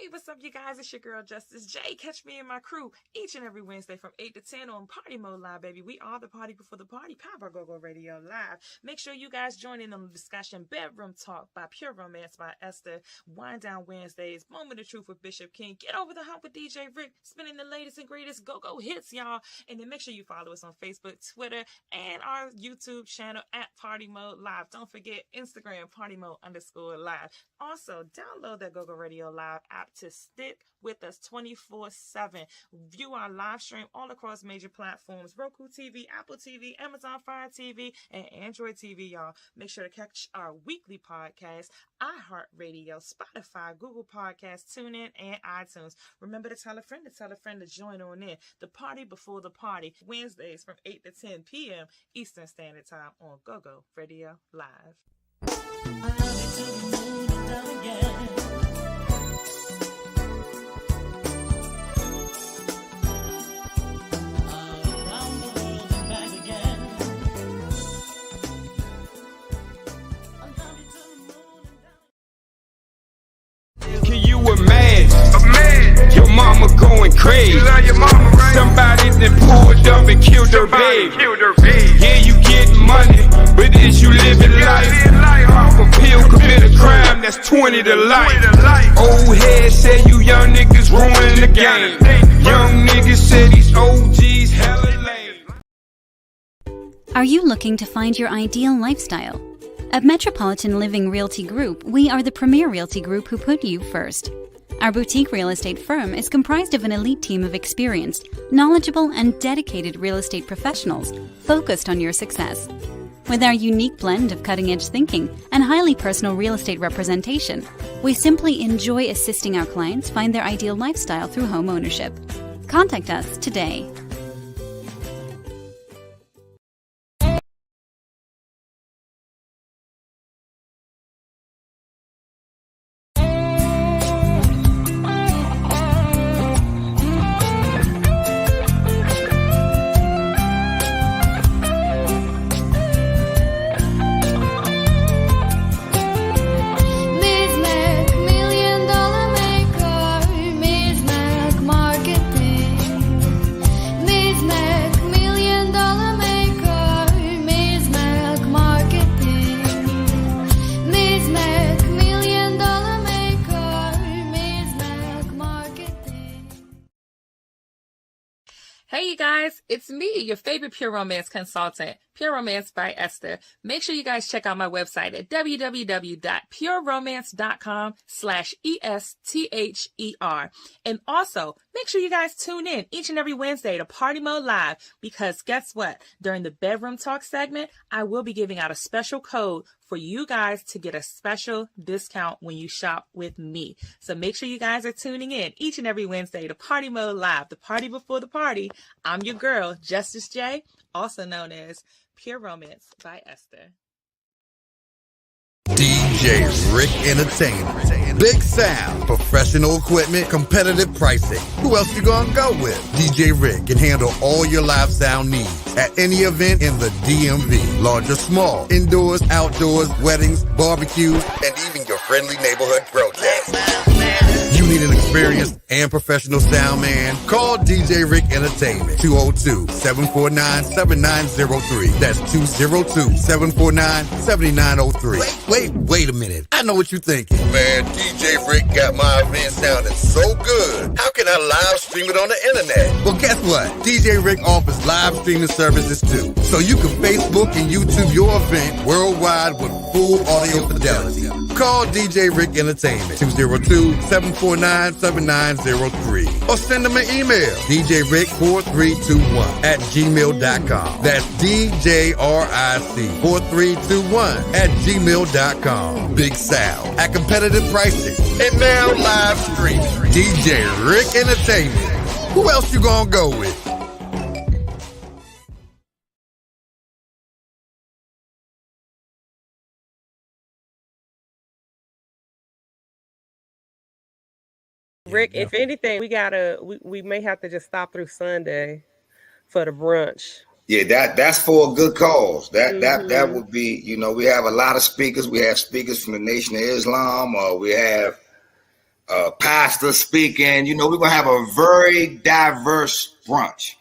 Hey, what's up, you guys? It's your girl, Justice J. Catch me and my crew each and every Wednesday from 8 to 10 on Partymode Live, baby. We are the party before the party, powered by Go-Go Radio Live. Make sure you guys join in on the discussion. Bedroom Talk by Pure Romance by Esther. Wind Down Wednesdays. Moment of Truth with Bishop King. Get over the hump with DJ Rick. Spinning the latest and greatest go-go hits, y'all. And then make sure you follow us on Facebook, Twitter, and our YouTube channel at Partymode Live. Don't forget Instagram, Partymode_Live. Also, download that Go-Go Radio Live app to stick with us 24/7. View our live stream all across major platforms: Roku TV, Apple TV, Amazon Fire TV, and Android TV, y'all. Make sure to catch our weekly podcast, iHeartRadio, Spotify, Google Podcasts, TuneIn, and iTunes. Remember to tell a friend to join on in. The party before the party, Wednesdays from 8 to 10 p.m. Eastern Standard Time on Go-Go Radio Live. I love you till the moon and down again. Imagine your mama going crazy. Your mama, right? Somebody then pulled up and killed her baby. Yeah, you get money, but is you living life? Off a pill, commit a crime, that's 20 to life. Old head say you young niggas ruining the game. Young niggas say these OGs hella lame. Are you looking to find your ideal lifestyle? At Metropolitan Living Realty Group, we are the premier realty group who put you first. Our boutique real estate firm is comprised of an elite team of experienced, knowledgeable, and dedicated real estate professionals focused on your success. With our unique blend of cutting-edge thinking and highly personal real estate representation, we simply enjoy assisting our clients find their ideal lifestyle through home ownership. Contact us today. Hey, you guys, it's me, your favorite Pure Romance consultant, Pure Romance by Esther. Make sure you guys check out my website at www.pureromance.com/ESTHER. And also, make sure you guys tune in each and every Wednesday to Partymode Live, because guess what? During the Bedroom Talk segment, I will be giving out a special code for you guys to get a special discount when you shop with me. So make sure you guys are tuning in each and every Wednesday to Partymode Live, the party before the party. I'm your girl, Justice J, also known as Pure Romance by Esther. DJ Rick Entertainment. Big sound, professional equipment, competitive pricing. Who else you gonna go with? DJ Rick can handle all your live sound needs at any event in the DMV. Large or small, indoors, outdoors, weddings, barbecues, and even your friendly neighborhood protest. You need an experienced and professional sound man? Call DJ Rick Entertainment. 202-749-7903. That's 202-749-7903. Wait a minute. I know what you're thinking. Man, DJ Rick got my event sounding so good. How can I live stream it on the internet? Well, guess what? DJ Rick offers live streaming services too. So you can Facebook and YouTube your event worldwide with full audio fidelity. Call DJ Rick Entertainment. 202-749-7903. Or send them an email. DJRick4321@gmail.com. That's DJRIC4321@gmail.com. Big sound at competitive pricing. And now live streaming. DJ Rick Entertainment. Who else you gonna go with? Rick, if anything, we may have to just stop through Sunday for the brunch. Yeah, that's for a good cause. That would be, we have a lot of speakers. We have speakers from the Nation of Islam, or we have pastor speaking. You know, we're gonna have a very diverse brunch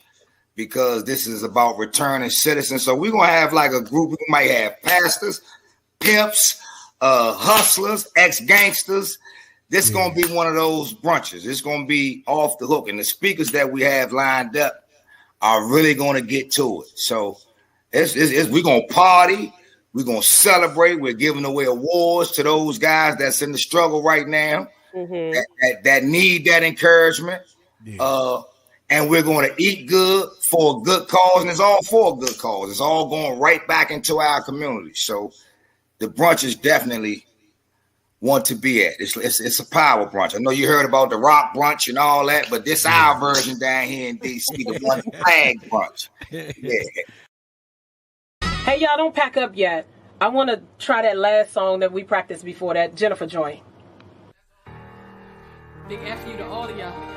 because this is about returning citizens. So we're gonna have like a group. We might have pastors, pimps, hustlers, ex-gangsters. This is gonna be one of those brunches. It's gonna be off the hook, and the speakers that we have lined up are really gonna get to it. So we're gonna party. We're gonna celebrate. We're giving away awards to those guys that's in the struggle right now, that need that encouragement. And we're going to eat good for a good cause, and it's all for a good cause. It's all going right back into our community. So the brunch is definitely one to be at. It's a power brunch. I know you heard about the rock brunch and all that, but this our version down here in DC, the one flag brunch. Yeah. Hey, y'all, don't pack up yet. I want to try that last song that we practiced before, that Jennifer joint. Big F you to all of y'all.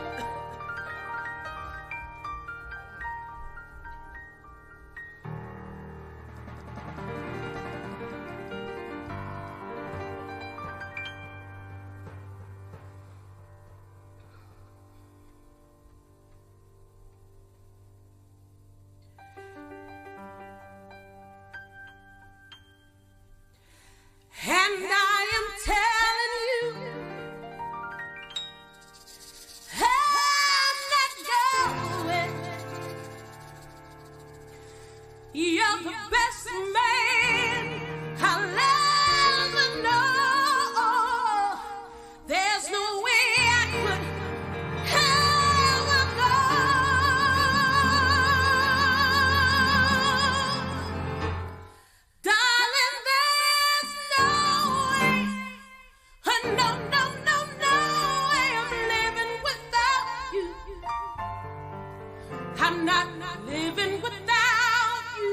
And I am telling you, I'm not going. You're the best man I'll ever know. There's no way I could ever go. Darling, there's no way. No, no, no, no way I'm living without you. I'm not living without you.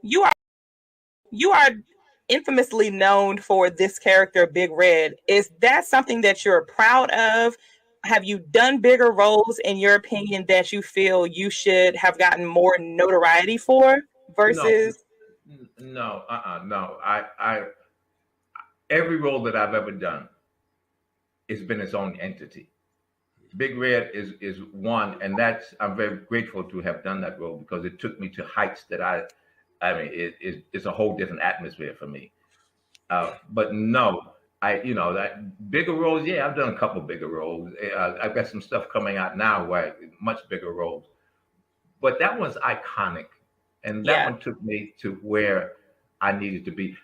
you are infamously known for this character, Big Red. Is that something that you're proud of? Have you done bigger roles, in your opinion, that you feel you should have gotten more notoriety for versus? No. I every role that I've ever done has been its own entity. Big Red is one, and I'm very grateful to have done that role, because it took me to heights that it's a whole different atmosphere for me. But no, that bigger roles. Yeah, I've done a couple bigger roles. I've got some stuff coming out now where much bigger roles. But that one's iconic, and that one took me to where I needed to be.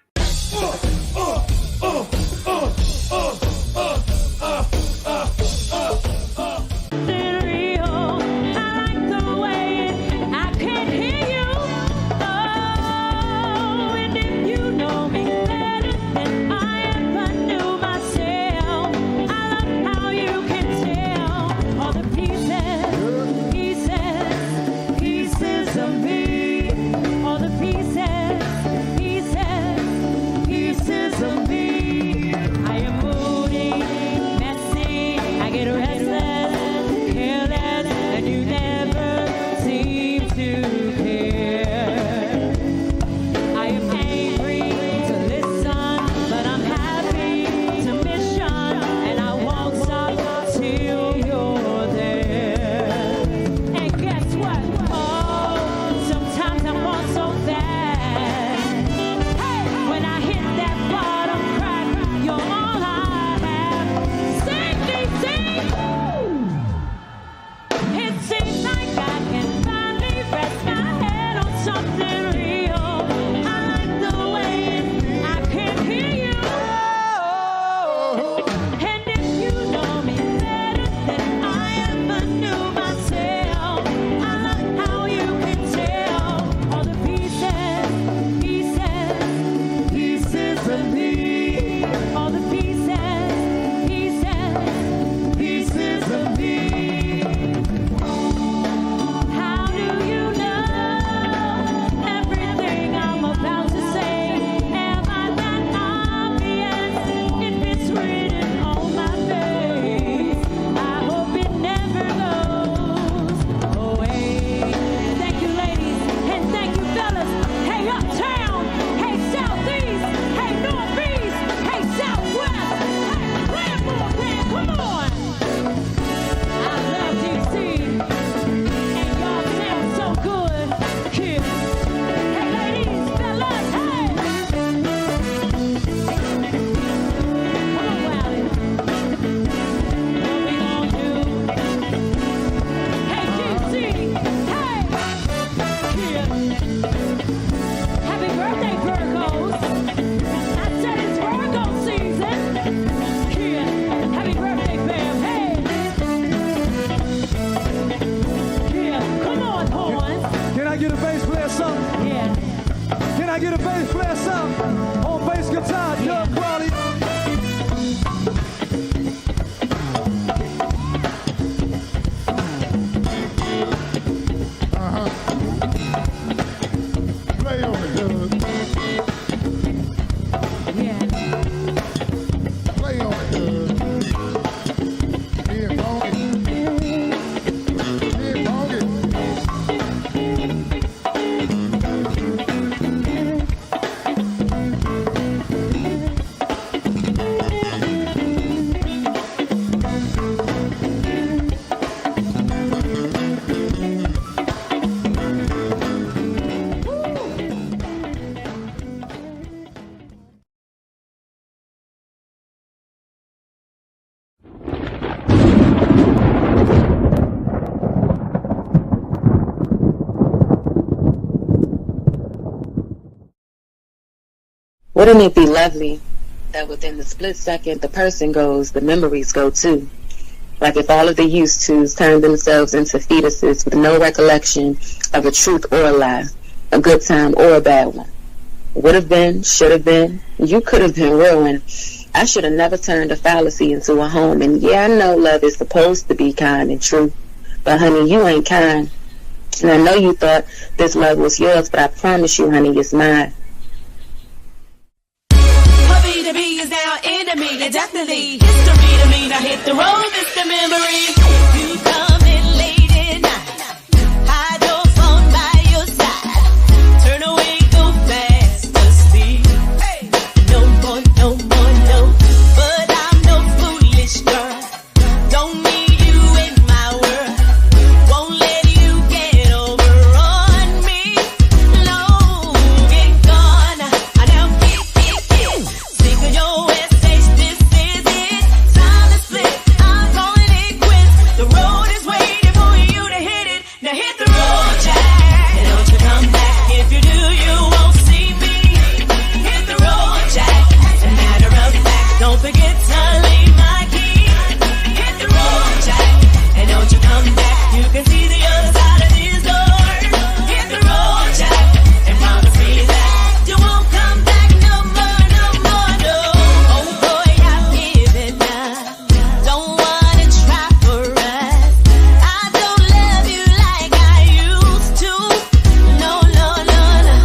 Wouldn't it be lovely that within the split second the person goes, the memories go too? Like if all of the used tos turned themselves into fetuses with no recollection of a truth or a lie, a good time or a bad one. Would have been, should have been, you could have been real, and I should have never turned a fallacy into a home. And yeah, I know love is supposed to be kind and true, but honey, you ain't kind. And I know you thought this love was yours, but I promise you, honey, it's mine. Puppy to be is now enemy, and definitely history to me. Now hit the road, it's the memory. You come in late at night, hide your phone by your side, turn away, go fast asleep. Hey, no more, no more, no. But I'm no foolish girl. Don't need you in my world. Won't let you get over on me. No, get gone. I now get. Think of your SH, this is it. Time to split. I'm calling it quits. The road is waiting for you to hit it. Now hit the road, Jack. And don't you come back. If you do, you won't see me. Hit the road, Jack. As a matter of fact, don't forget to leave my key. Hit the road, Jack. And don't you come back. You can see the other side of this door. Hit the road, Jack. And promise me that you won't come back no more, no more, no. Oh boy, I've given up. Don't wanna try for us. I don't love you like I used to. No, no, no, no.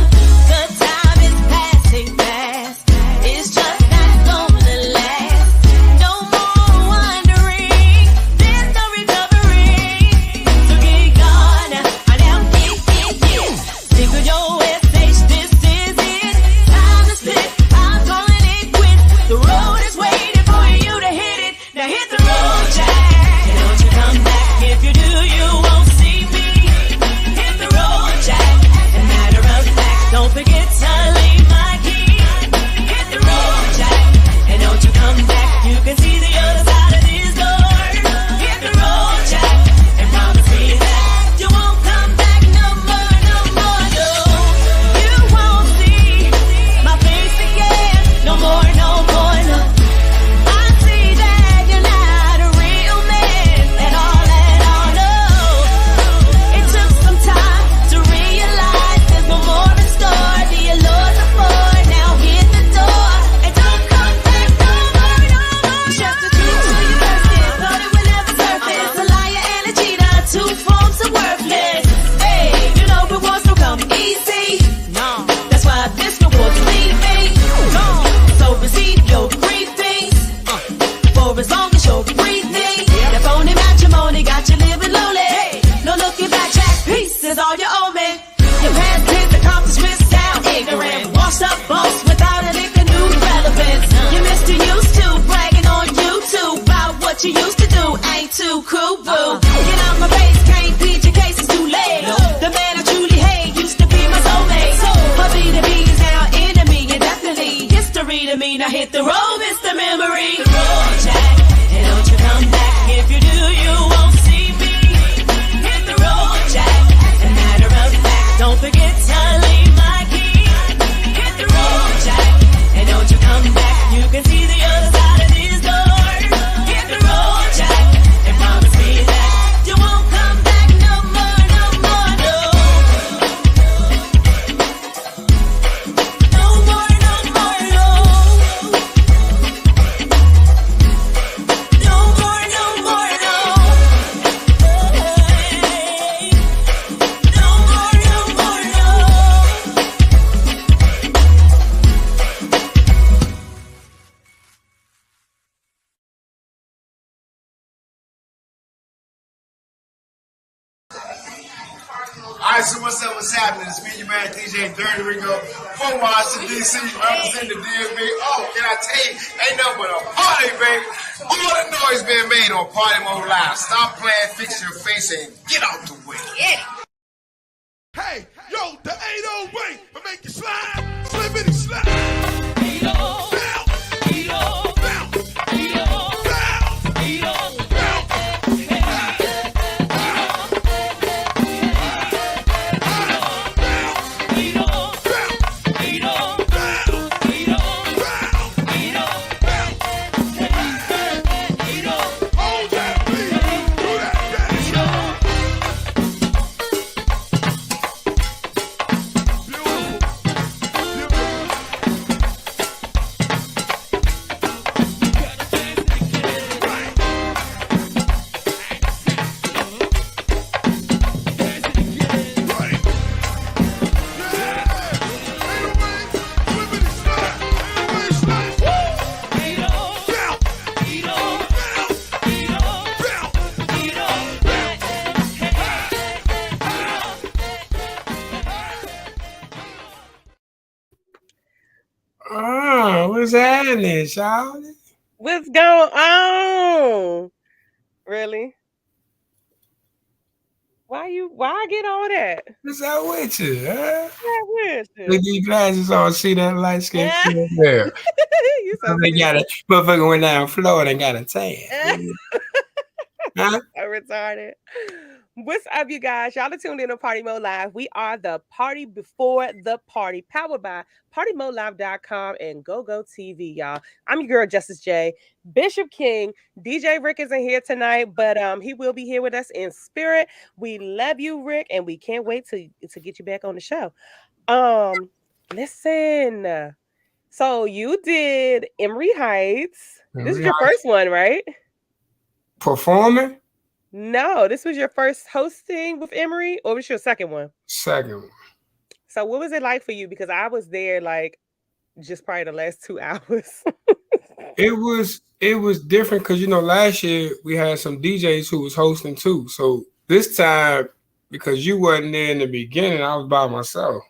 The time is passing fast. It's just not gonna last. No more wondering. There's no recovery. So get gone. I now get. Think of your SH, this is it. Time to split. I'm calling it quits. The road is waiting for you to hit it. Now hit the road, Jack. And don't you come back. If you do, you won't see me. Hit the road, Jack. As a matter of fact, don't forget to leave my key. Hit the road, Jack. And don't you come back. You can see the other side of this door. Hit the road, Jack. And promise me that you won't come back no more, no more, no. You won't see my face again. No more, no more, no. I see that you're not a real man at all, no. It took some time to realize there's no more in store. The allures are for now. Hit the door and don't come back no more, no more. Just the truth to you first. Thought it would never surface. A liar and a cheater, two forms of worthless. Hey, you know rewards don't come easy. No, that's why this reward's leave me. Gone. So receive your briefings. For as long as you're breathing. That phony matrimony got you living lonely. No looking back, Jack. Peace is all you owe me. Your past tense accomplishments sound ignorant. Washed up boss without a lick of new relevance. You're Mr. Used to bragging on YouTube about what you used to do. Ain't too cool, boo. Get out my face, can't plead your case, it's too late. The man I truly hate used to be my soulmate. Puppy to be is now enemy, and definitely history to me. Now hit the road, it's the memory. The road, Jack. And don't you come back. If you do, you won't see me. Hit the road, Jack. As a matter of fact, don't forget to leave my key. Hit the road, Jack. And don't you come back. You can see the other side of this door. Hit the road, Jack. And promise me that you won't come back no more, no more, no. No more, no more, no. No more, no more, no. Hey. No more, no more, no. Alright, so what's happening? It's me, your man, DJ Dirty Ringo from Washington, D.C., representing the DMV. Oh, can I tell you, ain't nothing but a party, baby. All the noise being made on Partymode Live. Stop playing, fix your face, and get out the way. Hey, yo, the 808 will make you slide, slippity slide. Bounce, bounce, bounce, bounce, bounce. Hold that beat, do that Beautiful, beautiful. What's happening, Charlie? What's going on? Really? Why I get all that? What's up with you, huh? Yeah, with With you. these glasses on, see that light skin Yeah. there. You so They got a stupid. motherfucker went down Florida and got a tan. Huh? So retarded. What's up, you guys? Y'all are tuned in to Party Mode Live. We are the party before the party, powered by PartyModeLive.com and GoGo TV, y'all. I'm your girl, Justice J. Bishop King. DJ Rick isn't here tonight, but he will be here with us in spirit. We love you, Rick, and we can't wait to get you back on the show. Listen. So you did Emory Heights. This is your first one, right? Performing? No, this was your first hosting with Emory, or was your second one? Second one. So what was it like for you? Because I was there like just probably the last 2 hours. It was different because last year we had some DJs who was hosting too. So this time, because you wasn't there in the beginning, I was by myself.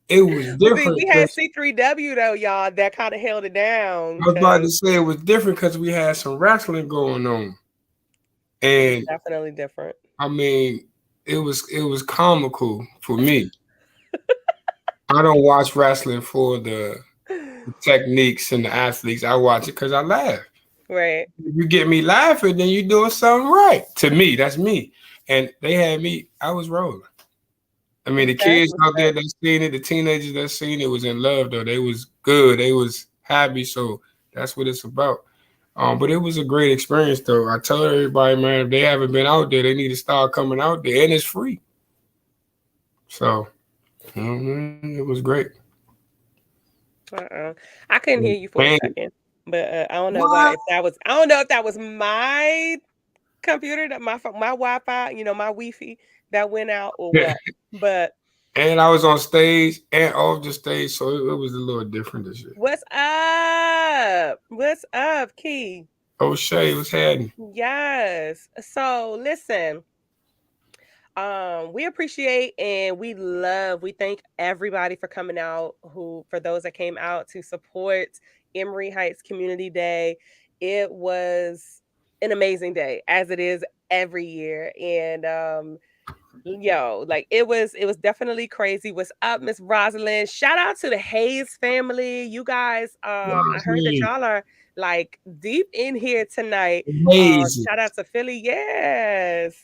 It was different. See, we had C3W though, y'all, that kind of held it down. I was about to say it was different because we had some wrestling going on. And definitely different. I mean, it was comical for me. I don't watch wrestling for the techniques and the athletes. I watch it because I laugh. Right. If you get me laughing, then you're doing something right. To me, that's me. And they had me, I was rolling. I mean, the kids out there that seen it, the teenagers that seen it was in love though. They was good. They was happy. So that's what it's about. But it was a great experience, though. I tell everybody, man, if they haven't been out there, they need to start coming out there, and it's free. So, it was great. I couldn't hear you for a second, but I don't know why. I don't know if that was my computer, that my Wi-Fi, my Wi-Fi that went out or what. But and I was on stage and off the stage, so it was a little different this year. What's up? What's up, Key? Oh, Shay, what's happening? Yes. So listen, we appreciate and we thank everybody for coming out. For those that came out to support Emory Heights Community Day, it was an amazing day, as it is every year, and it was definitely crazy. What's up, Miss Rosalind? Shout out to the Hayes family. You guys, I heard that y'all are like deep in here tonight. Shout out to Philly. Yes.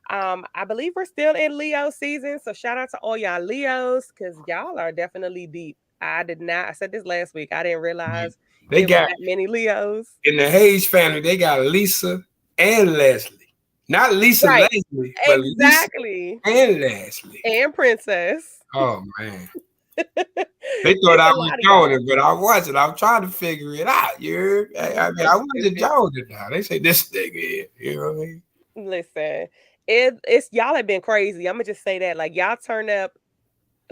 I believe we're still in Leo season. So shout out to all y'all Leos, because y'all are definitely deep. I said this last week. I didn't realize they got that many Leos. In the Hayes family, they got Lisa and Leslie. Not Lisa Leslie, but exactly. Lisa and Leslie. And Princess. Oh, man. They thought I was Jordan, but I wasn't. I'm trying to figure it out. I wasn't Jordan now. They say this nigga is. You know what I mean? Listen, it's y'all have been crazy. I'm going to just say that. Like, y'all turn up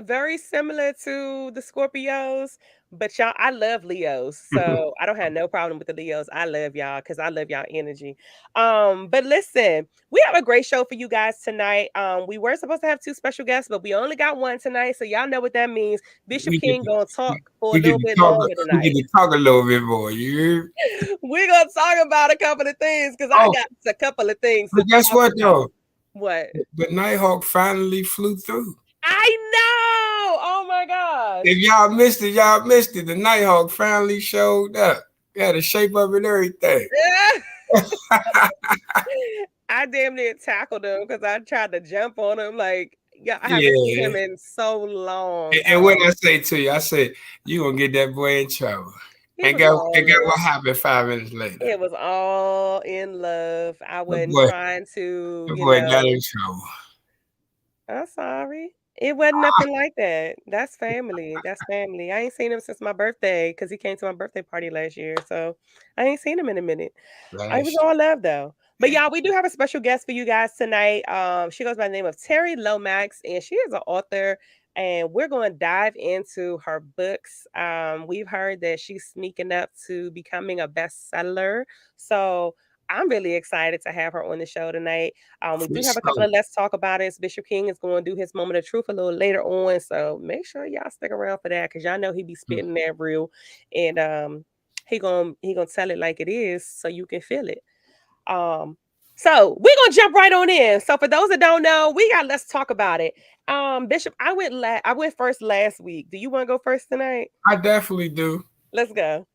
very similar to the Scorpios, but y'all, I love Leos, so I don't have no problem with the Leos. I love y'all because I love y'all energy. But listen, we have a great show for you guys tonight. We were supposed to have 2 special guests, but we only got 1 tonight, so y'all know what that means. Bishop King gonna talk for a little bit longer tonight. We get to talk a little bit more. We're gonna talk about a couple of things because I got a couple of things. But guess what, though? What? The Nighthawk finally flew through. I know. Oh my God. If y'all missed it, y'all missed it. The Nighthawk finally showed up. Got the shape of it and everything. I damn near tackled him because I tried to jump on him. Like, I haven't seen him in so long. And what I say to you, I said, you going to get that boy in trouble. And guess what happened 5 minutes later? It was all in love. I wasn't trying to. The boy got in trouble. I'm sorry. It wasn't nothing like that. That's family. That's family. I ain't seen him since my birthday because he came to my birthday party last year. So I ain't seen him in a minute. It was all love though. But y'all, we do have a special guest for you guys tonight. She goes by the name of Terri Lomax, and she is an author. And we're going to dive into her books. We've heard that she's sneaking up to becoming a bestseller. So I'm really excited to have her on the show tonight. We do have a couple So, of Let's Talk About It. Bishop King is going to do his moment of truth a little later on. So make sure y'all stick around for that because y'all know he be spitting that real. And he gonna tell it like it is so you can feel it. So we're gonna jump right on in. So for those that don't know, we got Let's Talk About It. Bishop, I went first last week. Do you want to go first tonight? I definitely do. Let's go.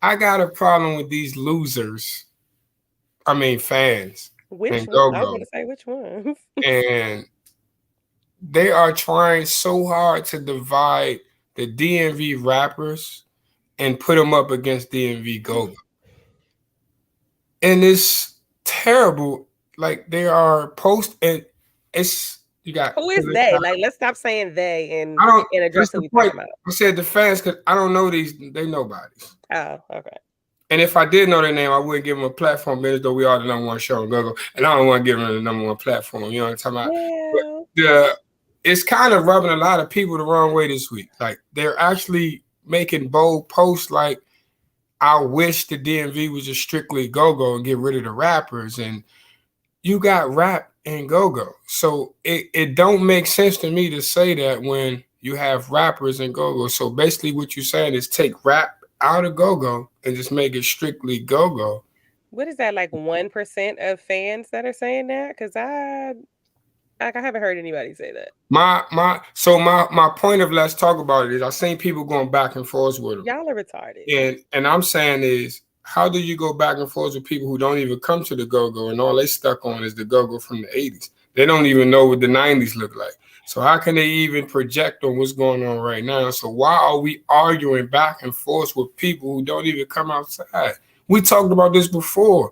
I got a problem with these losers. I mean, fans. Which and one? I was Go-Go. gonna say which one. And they are trying so hard to divide the DMV rappers and put them up against DMV Go-Go. And it's terrible. Like they are and it's you got Who is they? Like, let's stop saying they and address who we talking about. I said the fans because I don't know these. They nobodies. Oh, okay. And if I did know their name, I wouldn't give them a platform, as though we are the number one show on Google. And I don't want to give them the number one platform. You know what I'm talking about? It's kind of rubbing a lot of people the wrong way this week. Like they're actually making bold posts like, I wish the DMV was just strictly Go-Go and get rid of the rappers. And you got rap and Go-Go. So it don't make sense to me to say that when you have rappers and Go-Go. So basically what you're saying is take rap out of Go-Go and just make it strictly Go-Go. What is that, like 1% of fans that are saying that? Because I haven't heard anybody say that. My point of Let's Talk About It is I've seen people going back and forth with them. Y'all are retarded. And I'm saying is, how do you go back and forth with people who don't even come to the Go-Go and all they stuck on is the Go-Go from the 80s? They don't even know what the 90s look like. So how can they even project on what's going on right now? So why are we arguing back and forth with people who don't even come outside? We talked about this before,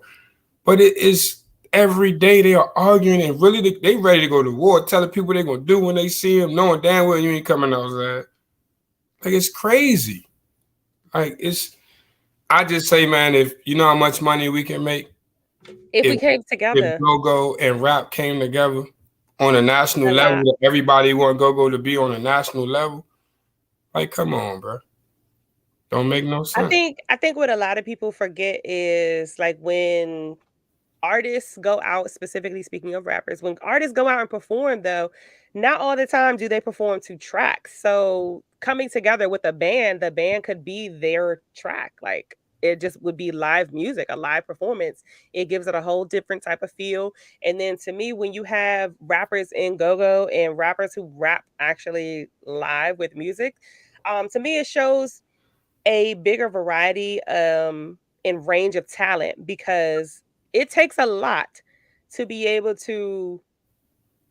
but it is every day they are arguing and really they ready to go to war, telling people they're going to do when they see them, knowing damn well you ain't coming outside. Like, it's crazy. Like, I just say, man, if you know how much money we can make, if we came together, if Go-Go and rap came together on a national level, everybody want Go-Go to be on a national level. Like, come on, bro. Don't make no sense. I think what a lot of people forget is like when artists go out, specifically speaking of rappers, when artists go out and perform, though, not all the time do they perform to tracks. So coming together with a band, the band could be their track. Like, it just would be live music, a live performance. It gives it a whole different type of feel. And then to me, when you have rappers in Go-Go and rappers who rap actually live with music, to me, it shows a bigger variety in range of talent, because it takes a lot to be able to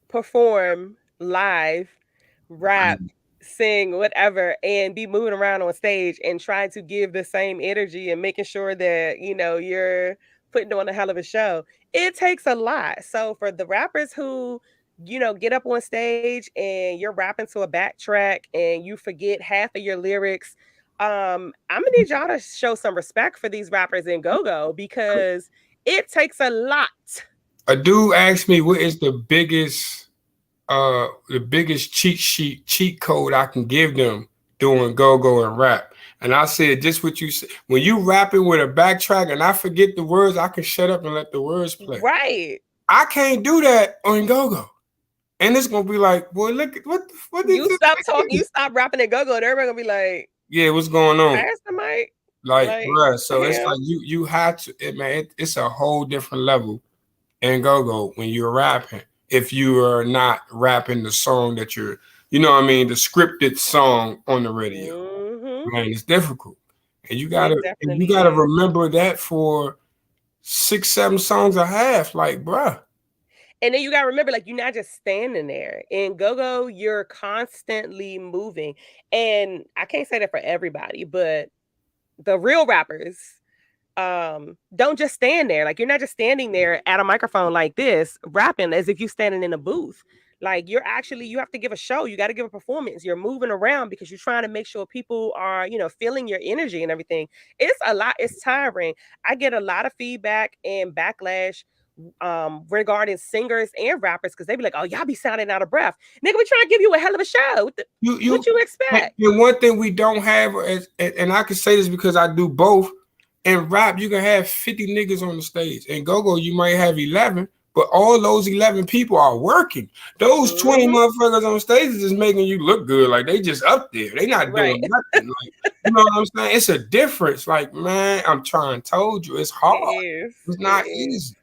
perform live, rap, sing, whatever, and be moving around on stage and trying to give the same energy and making sure that, you know, you're putting on a hell of a show. It takes a lot. So for the rappers who, you know, get up on stage and you're rapping to a backtrack and you forget half of your lyrics, I'm gonna need y'all to show some respect for these rappers in Go-Go, because it takes a lot. A dude asked me what is the biggest cheat code I can give them doing Go-Go and rap. And I said, just what you said. When you rapping with a backtrack and I forget the words, I can shut up and let the words play. Right. I can't do that on Go-Go. And it's gonna be like, boy, look at what did you stop talking, you stop rapping at Go-Go, and everybody gonna be like, yeah, what's going on? Pass the mic. Like bruh, so it's like you have to, it's a whole different level in Go-Go when you're rapping. If you are not rapping the song that you're, you know what I mean, the scripted song on the radio, man, it's difficult. And you gotta remember that for 6-7 songs a half, like, bruh. And then you gotta remember, like, you're not just standing there. In Go-Go, you're constantly moving. And I can't say that for everybody, but the real rappers don't just stand there. Like, you're not just standing there at a microphone like this, rapping as if you're standing in a booth. Like, you have to give a show. You got to give a performance. You're moving around because you're trying to make sure people are, you know, feeling your energy and everything. It's a lot. It's tiring. I get a lot of feedback and backlash regarding singers and rappers, because they be like, oh, y'all be sounding out of breath. Nigga, we trying to give you a hell of a show. What you expect? And one thing we don't have, and I can say this because I do both, In rap, you can have 50 niggas on the stage. In go-go, you might have 11, but all those 11 people are working. Those 20 motherfuckers on stage is just making you look good. Like, they just up there. They not doing nothing. Like, you know what I'm saying? It's a difference. Like, man, I'm trying. Told you, it's hard. It's not easy.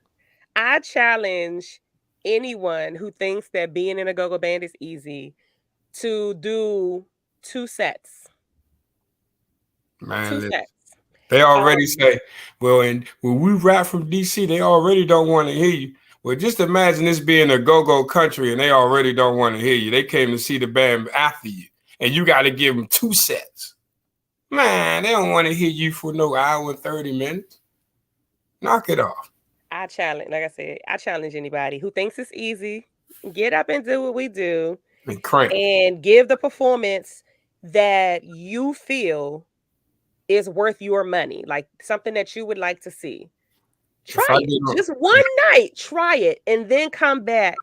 I challenge anyone who thinks that being in a go-go band is easy to do 2 sets. Man, 2 sets. They already say, well, and when we rap from DC, they already don't want to hear you. Well, just imagine this being a go-go country and they already don't want to hear you. They came to see the band after you, and you got to give them 2 sets. Man, they don't want to hear you for no hour and 30 minutes. Knock it off. I challenge anybody who thinks it's easy. Get up and do what we do. And crank. And give the performance that you feel is worth your money, like something that you would like to see. Try it. Just one night, try it, and then come back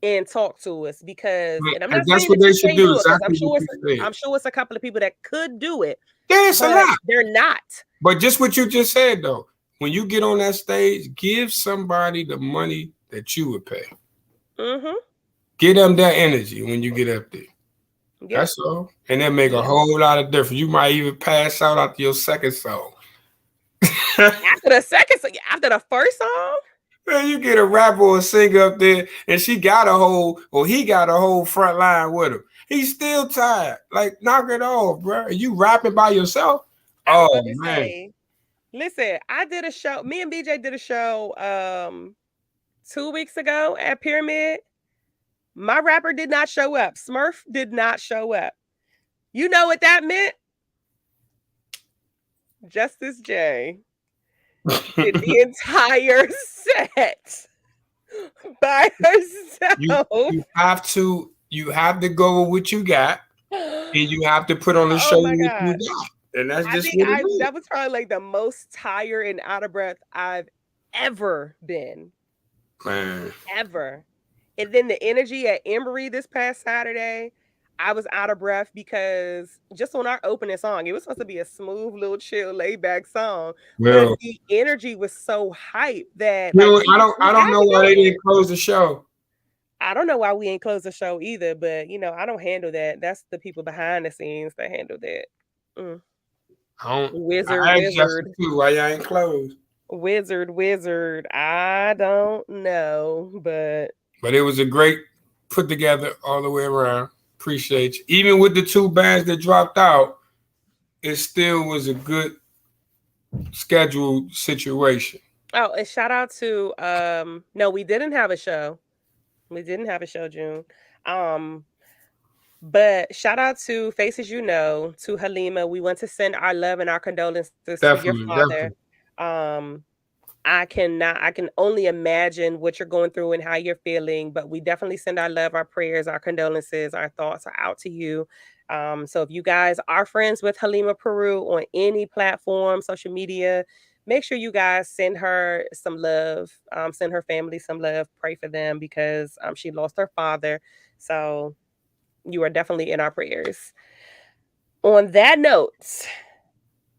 and talk to us, because and I'm not that's saying what that they you should can't do. it, Exactly I'm sure it's a couple of people that could do it. Yeah, it's a lot. They're not. But just what you just said, though, when you get on that stage, give somebody the money that you would pay. Give them that energy when you get up there. Yep. That's all. And that make a whole lot of difference. You might even pass out after your second song. After the first song? Man, you get a rapper or a singer up there and he got a whole front line with him. He's still tired. Like, knock it off, bro. Are you rapping by yourself? Oh, man. Listen, I did a show. Me and BJ did a show 2 weeks ago at Pyramid. My rapper did not show up. Smurf did not show up. You know what that meant? Justice J did the entire set by herself. You have to go with what you got, and you have to put on the show what you got. And that's just that was probably like the most tired and out of breath I've ever been. Man. Ever. And then the energy at Emory this past Saturday, I was out of breath because just on our opening song, it was supposed to be a smooth, little chill, laid back song. Yeah. But the energy was so hype that I don't know why they didn't close the show. I don't know why we ain't closed the show either, but I don't handle that. That's the people behind the scenes that handle that. Wizard. Too, why y'all ain't closed? Wizard. I don't know, but it was a great put together all the way around. Appreciate you. Even with the 2 bands that dropped out, it still was a good scheduled situation. Oh, and shout out to no, we didn't have a show. June. But shout out to Faces You Know, to Halima. We want to send our love and our condolences to your father. I can only imagine what you're going through and how you're feeling, but we definitely send our love, our prayers, our condolences, our thoughts are out to you. So if you guys are friends with Halima Peru on any platform, social media, make sure you guys send her some love, send her family some love, pray for them because she lost her father. So you are definitely in our prayers. On that note,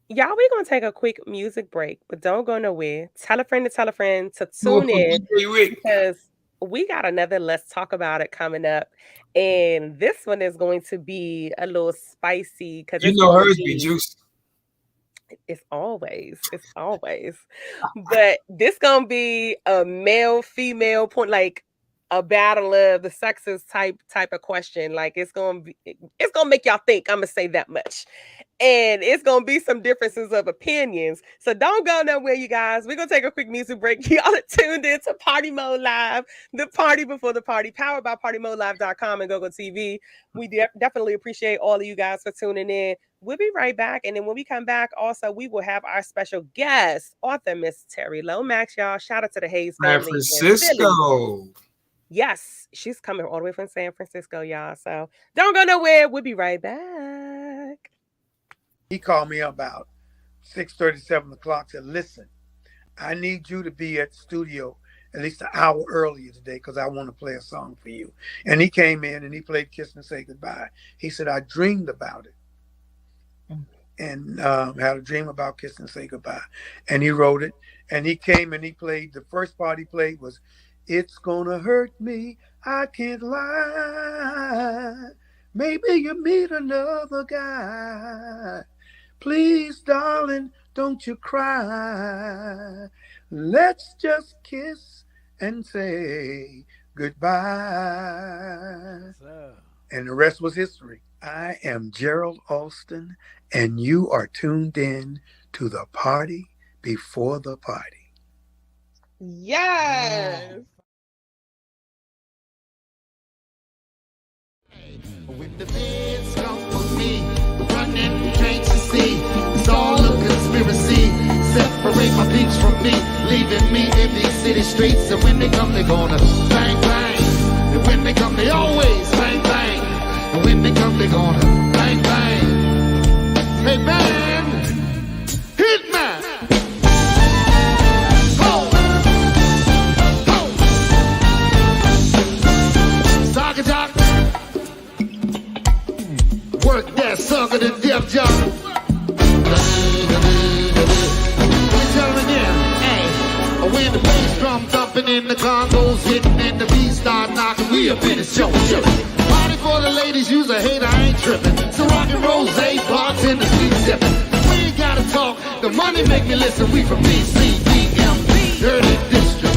y'all, we're going to take a quick music break, but don't go nowhere. Tell a friend to tune in because we got another Let's Talk About It coming up. And this one is going to be a little spicy because hers be juicy. It's always. But this going to be a male-female point, like a battle of the sexes type of question. Like it's going to make y'all think. I'm going to say that much. And it's going to be some differences of opinions. So don't go nowhere, you guys. We're going to take a quick music break. Y'all are tuned in to Party Mode Live, the party before the party, powered by PartyModeLive.com and GoGo TV. We definitely appreciate all of you guys for tuning in. We'll be right back. And then when we come back, also, we will have our special guest, author Miss Terri Lomax, y'all. Shout out to the Hayes family. San Francisco. Yes, she's coming all the way from San Francisco, y'all. So don't go nowhere. We'll be right back. He called me about 6:30, 7 o'clock, said, listen, I need you to be at the studio at least an hour earlier today because I want to play a song for you. And he came in and he played Kiss and Say Goodbye. He said, I dreamed about it. and had a dream about kissing, say goodbye. And he wrote it, and he came and he played. The first part he played was, "It's gonna hurt me, I can't lie. Maybe you meet another guy. Please, darling, don't you cry. Let's just kiss and say goodbye." And the rest was history. I am Gerald Alston, and you are tuned in to the party before the party. Yes. When the feds come for me, running, can't you see? It's all a conspiracy. Separate my peeps from me, leaving me in these city streets. And when they come, they're gonna bang, bang. And when they come, they always bang, bang. And when they come, they're gonna bang, bang. Hey, man, hit man. Ho! Ho! Sock and jock. Work that sucker to death job. Let me tell them again. Hey, when the bass drum thumping in the congos hitting and the beat start knocking, we up in the show. Party for the ladies, use a hater, I ain't tripping. So rockin' rose, bars in the street sipping. We ain't gotta talk, the money make me listen. We from BCDMP, Dirty District.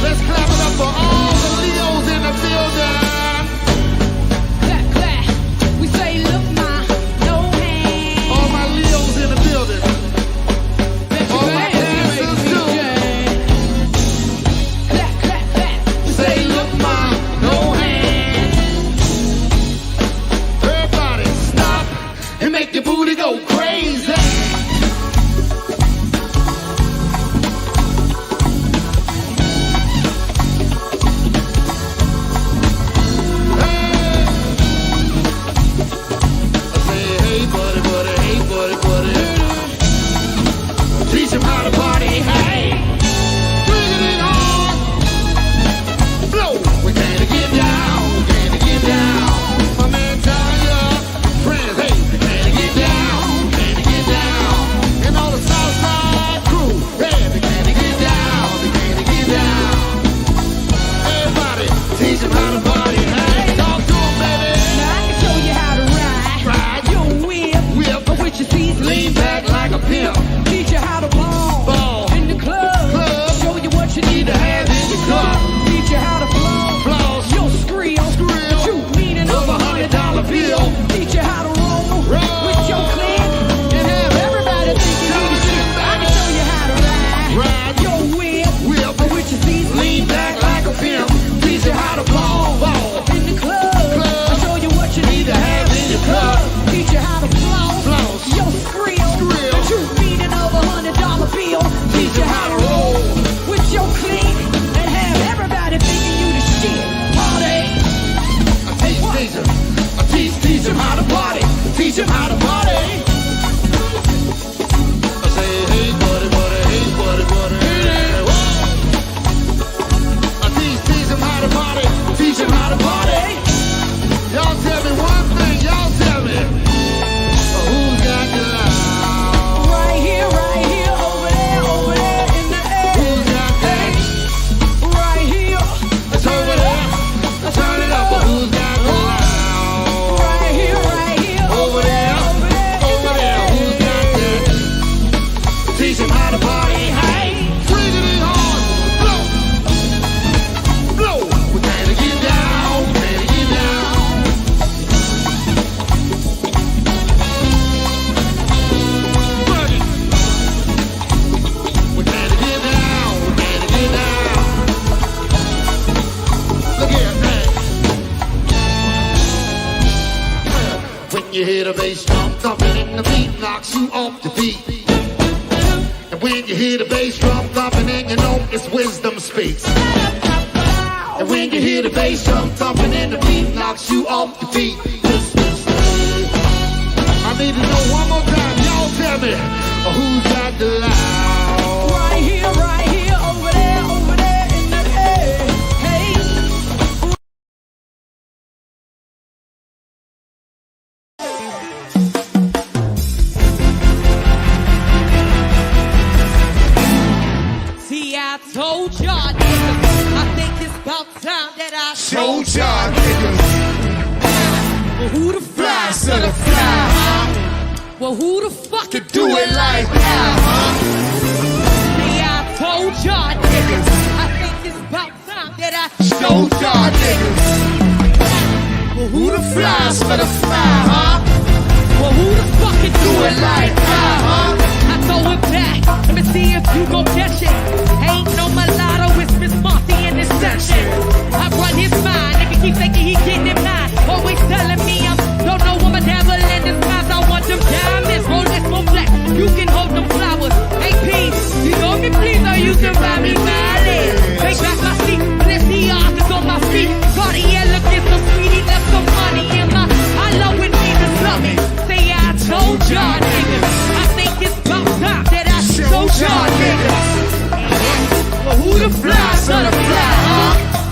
Let's clap it up for all the Leos in the building. We say, look, ma, no hands. All my Leos in the building. All my dancers too. Clap, clap, clap. We say, look, ma, no hands. Everybody stop and make your booty go crazy. Teach them how to party, hey! Bring it on! Blow! We can't get down, we can't get down. My man Tanya, friends, hey! We can't get down, we can't get down. And all the Southside crew, hey! We can't get down, we can't get down. Everybody, teach them how to party, hey! Talk to them, baby! Now I can show you how to ride. Ride. Your whip, but with your feet Lean back like a pimp. Teach you how to ball in the club. Show you what you need to have in your cup. Teach you how to floss. You'll scream. The truth meaning of $100 bill. Teach you how to roll with your clique and have everybody thinking you the shit. I can show you how to ride your whip, but with your feet Lean back like a pimp. Teach you how to ball in the club. I'll show you what you need to have in your cup. Teach you how to floss. You'll scream. The truth meaning of $100 bill. Teach you how to roll with your clique and have everybody thinking you the shit. Party. I teach them how to party. Teach them how to party. I say, hey, buddy, buddy, hey, buddy, buddy. I teach them how to party. Teach them how to party. Y'all tell me one thing. Y'all tell me. Who's got the loud? Right here, over there in the air. Who's got that? Right here. It's over there. Turn it up. But who's got the loud? Right here. Over there. Who's got that? Teach them how to party. Hey, freaking it hard. Blow. We gotta get down. We gotta get down. Boogie. We gotta get down. We gotta get down. Look here, man. When you hear the bass drum thumping and the beat knocks you off your feet. And when you hear the bass drum thumping and you know it's wisdom speaks. And when you hear the bass drum thumping and the beat knocks you off your feet. I need to know one more time. Y'all tell me who's got the loud? Right here, over there in the air. Hey. I showed y'all niggas. Well, who the fly to the fly, huh? Well, who the fuck could do it like that, huh? Yeah, I told y'all niggas. I think it's about time that I showed y'all niggas. Well, who the flies for the fly, huh? Well, who the fuck could do it like that, huh? I throw it back, let me see if you gon' catch it. Ain't no mulatto, it's Miss Marty in this section. I run his mind, nigga keep thinking he getting it mine. Always telling me I'm don't know what my devil in disguise. I want them diamonds, roll this one black. You can hold them flowers. Hey P, you know me please, or you can buy me mileage. Take back my seat, let's see artists on my feet. Cartier looking so sweet, he left some money in my. I love when niggas love me. Say I told y'all niggas. I think it's about time that I showed y'all niggas. Well, who the flies to the fly, huh?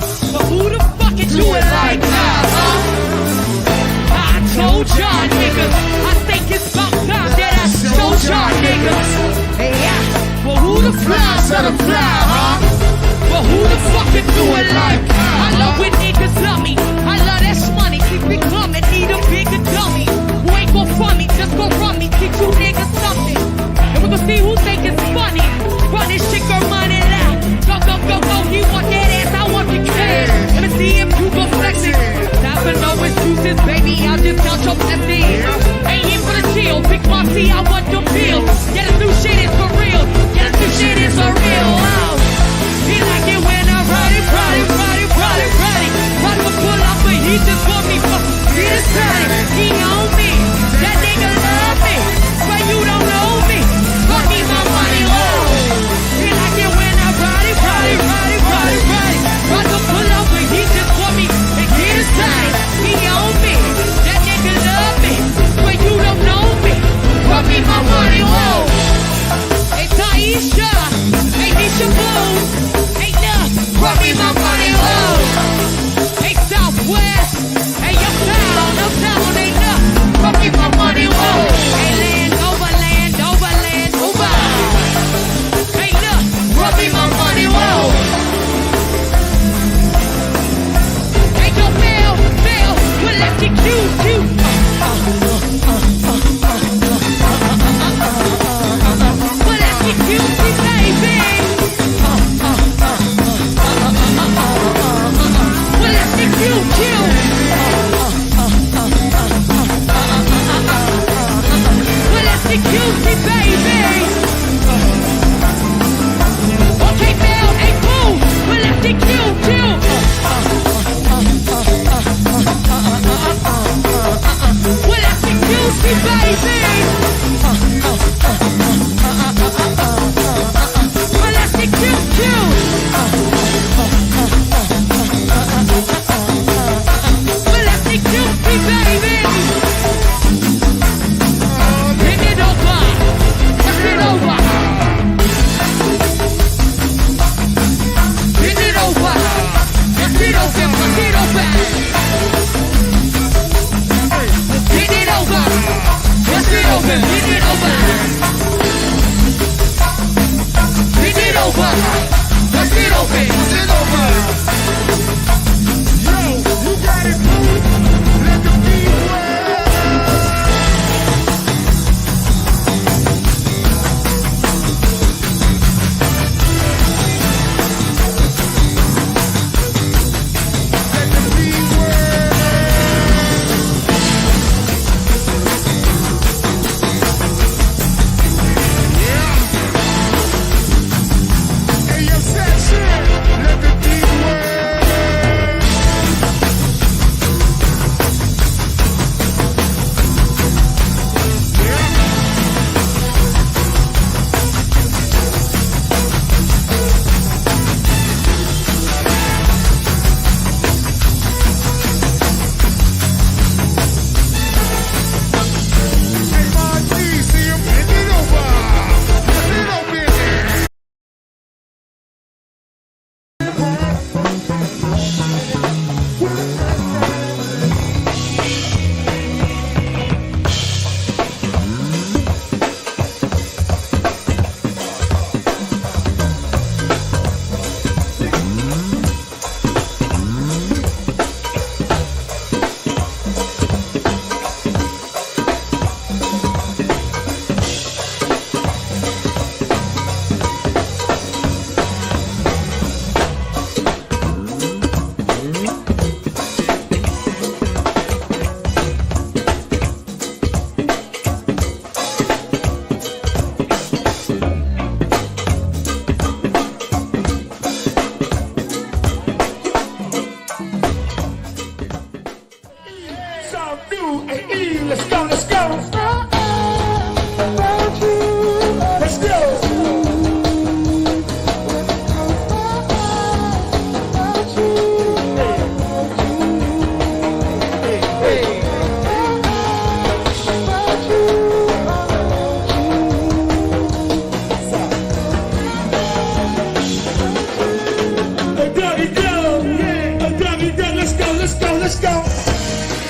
let's go.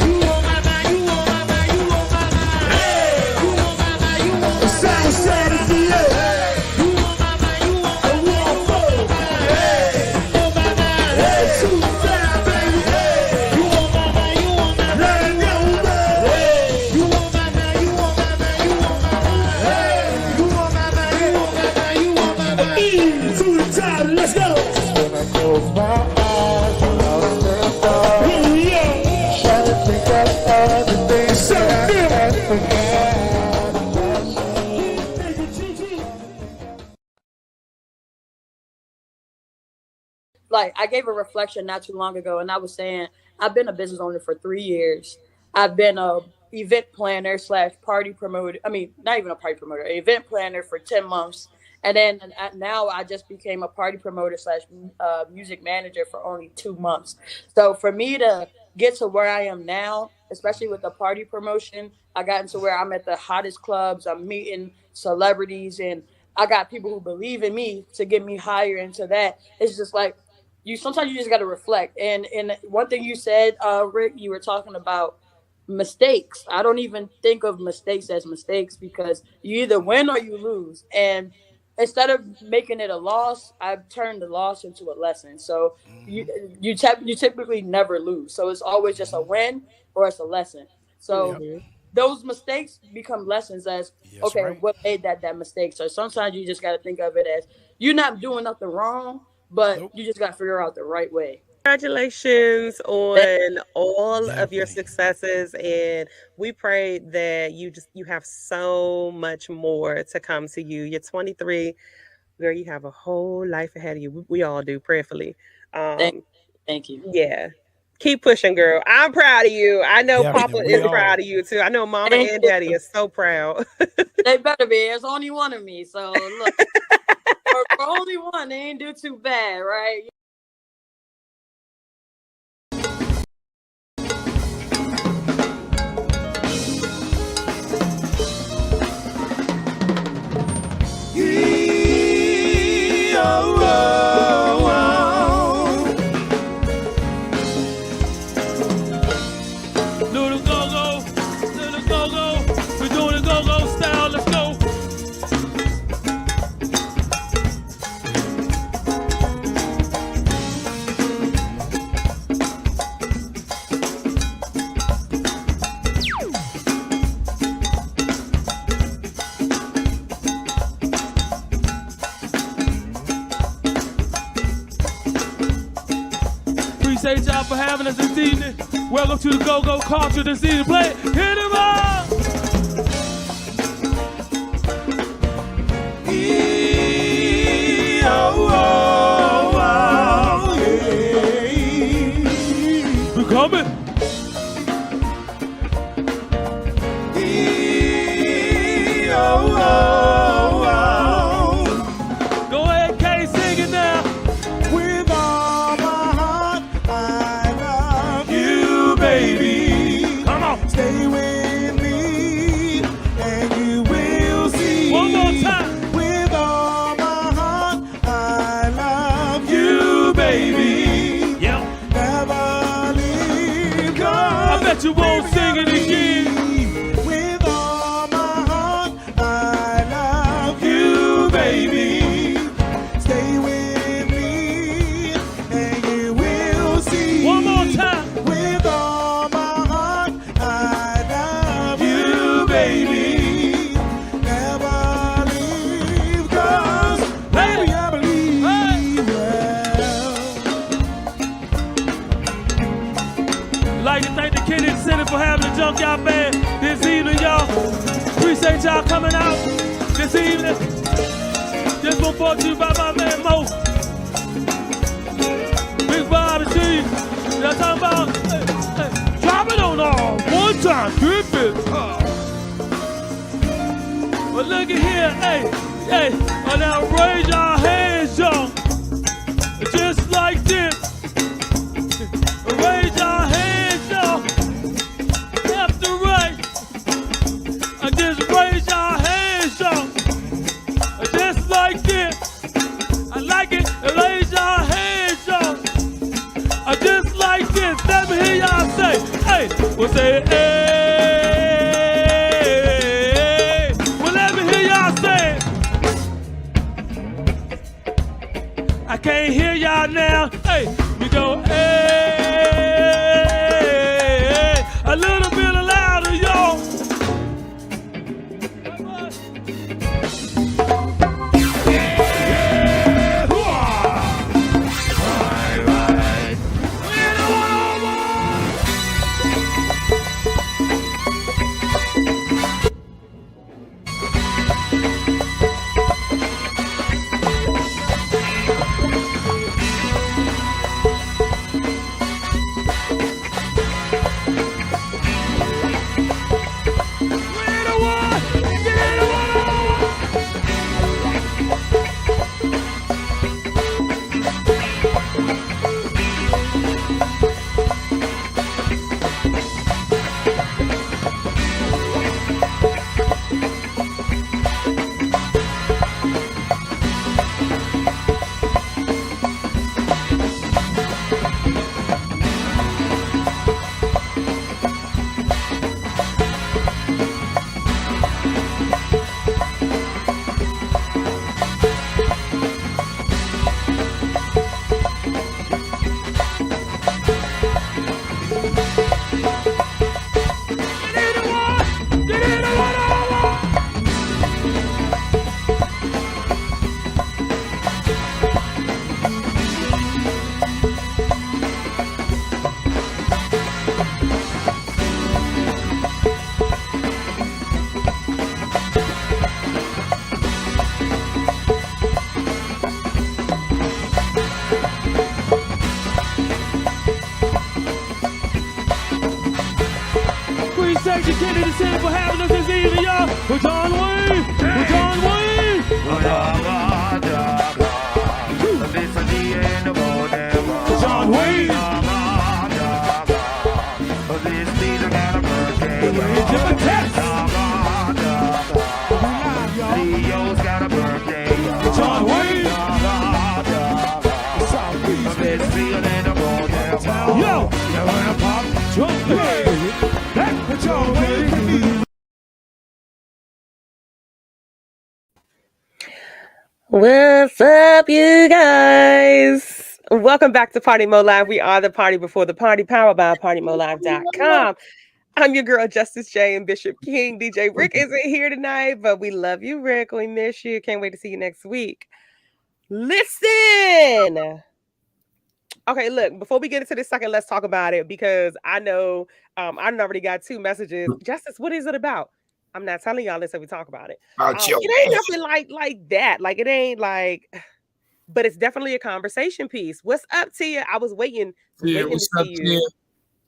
You on my mind, you on my mind, you on my mind. Hey, you on my mind, you on my mind. Sound Strategy, yeah. You on my mind, you on my mind. Hey, you on my mind. Hey, 2 5, baby. Hey, you on my mind, you on my mind. Let it go, baby. Hey, you on my mind, you on my mind, you on my mind. Hey, you on my mind, you on my mind, you on my mind. E to the top, let's go. When I close my eyes, I'll stand up. Yeah. Try to think of everything that I forgot. Like, I gave a reflection not too long ago, and I was saying I've been a business owner for 3 years. I've been a event planner / party promoter. I mean, not even a party promoter, an event planner for 10 months. And then now I just became a party promoter / music manager for only 2 months. So for me to get to where I am now, especially with the party promotion, I got into where I'm at the hottest clubs. I'm meeting celebrities, and I got people who believe in me to get me higher into that. It's just like, sometimes you just got to reflect. And one thing you said, Rick, you were talking about mistakes. I don't even think of mistakes as mistakes, because you either win or you lose. And instead of making it a loss, I've turned the loss into a lesson. So you typically never lose. So it's always just a win or it's a lesson. So those mistakes become lessons as, what made that mistake? So sometimes you just got to think of it as you're not doing nothing wrong, but you just got to figure out the right way. Congratulations on all of your successes, and we pray that you have so much more to come to you. You're 23, girl. You have a whole life ahead of you. We all do, prayerfully. Thank you. Yeah, keep pushing, girl. I'm proud of you. I know Papa is proud of you too. I know Mama and Daddy are so proud. They better be. There's only one of me, so look, for only one, they ain't do too bad, right? Appreciate y'all for having us this evening. Welcome to the Go-Go Culture this evening. Play it. Hit 'em up! We're coming. Go ahead, Kay, sing it now. With all my heart, I love you, baby. Come on. Stay with me, and you will see. One more time. With all my heart, I love you, baby. Yeah. Never leave, 'cause I bet you won't sing it again. with all my heart, I love you, baby. Stay with me, and you will see. One more time. With all my heart, I love you, baby. Never leave, 'cause baby, I believe. Like to thank the Kennedy Center for having the Junkyard Band this evening, y'all. Appreciate y'all coming out this evening. Just been brought to you by my man Mo. Big Bob and T. Y'all talking about? Hey, drop it on all. One time, grip it. But look at here, hey. Oh, now raise your hands, y'all. Just like this. Raise your hands, y'all. Left to right. Just raise your hands, y'all. Just like this. I like it. Raise your hands, y'all. Just like this. Let me hear y'all Well, say, hey. Well, let me hear y'all say. I can't hear y'all now. Hey, we go, hey. A little bit louder, y'all. Section Kennedy Center for having us this evening, y'all. With John Wayne. With John Wayne. John Wayne. Different text. Leo's got a birthday. John Wayne. Yo, you wanna pop? John Wayne. John Wayne. What's up, you guys? Welcome back to Party Mode Live. We are the party before the party, powered by PartyModeLive.com. I'm your girl, Justice J and Bishop King. DJ Rick isn't here tonight, but we love you, Rick. We miss you. Can't wait to see you next week. Listen. Okay, look, before we get into this second, let's talk about it because I know I already got 2 messages. Justice, what is it about? I'm not telling y'all this, so we talk about it. It ain't nothing like that. Like, it ain't like, but it's definitely a conversation piece. What's up, Tia? I was waiting to see you.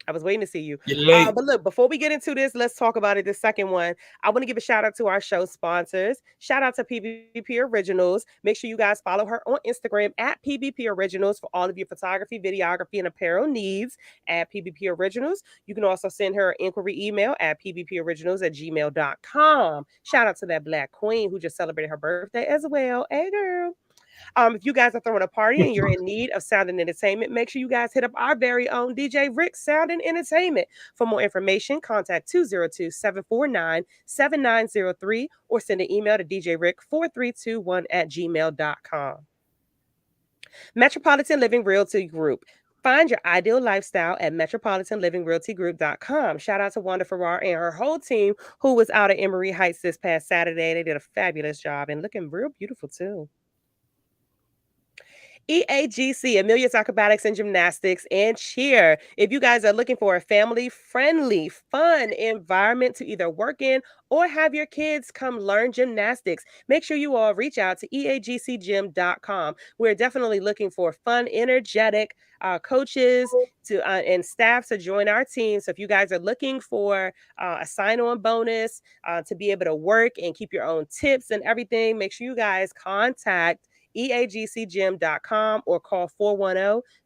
I was waiting to see you. But look, before we get into this, let's talk about it. The second one, I want to give a shout out to our show sponsors. Shout out to PBP Originals. Make sure you guys follow her on Instagram at PBP Originals for all of your photography, videography, and apparel needs at PBP Originals. You can also send her an inquiry email at pbporiginals@gmail.com. Shout out to that Black Queen who just celebrated her birthday as well. Hey, girl. If you guys are throwing a party and you're in need of sound and entertainment, make sure you guys hit up our very own DJ Rick Sound and Entertainment. For more information, contact 202-749-7903 or send an email to djrick4321@gmail.com. Metropolitan Living Realty Group. Find your ideal lifestyle at metropolitanlivingrealtygroup.com. Shout out to Wanda Farrar and her whole team who was out at Emory Heights this past Saturday. They did a fabulous job and looking real beautiful too. EAGC, Amelia's Acrobatics and Gymnastics and Cheer. If you guys are looking for a family-friendly, fun environment to either work in or have your kids come learn gymnastics, make sure you all reach out to eagcgym.com. We're definitely looking for fun, energetic coaches and staff to join our team. So if you guys are looking for a sign-on bonus to be able to work and keep your own tips and everything, make sure you guys contact eagcgym.com or call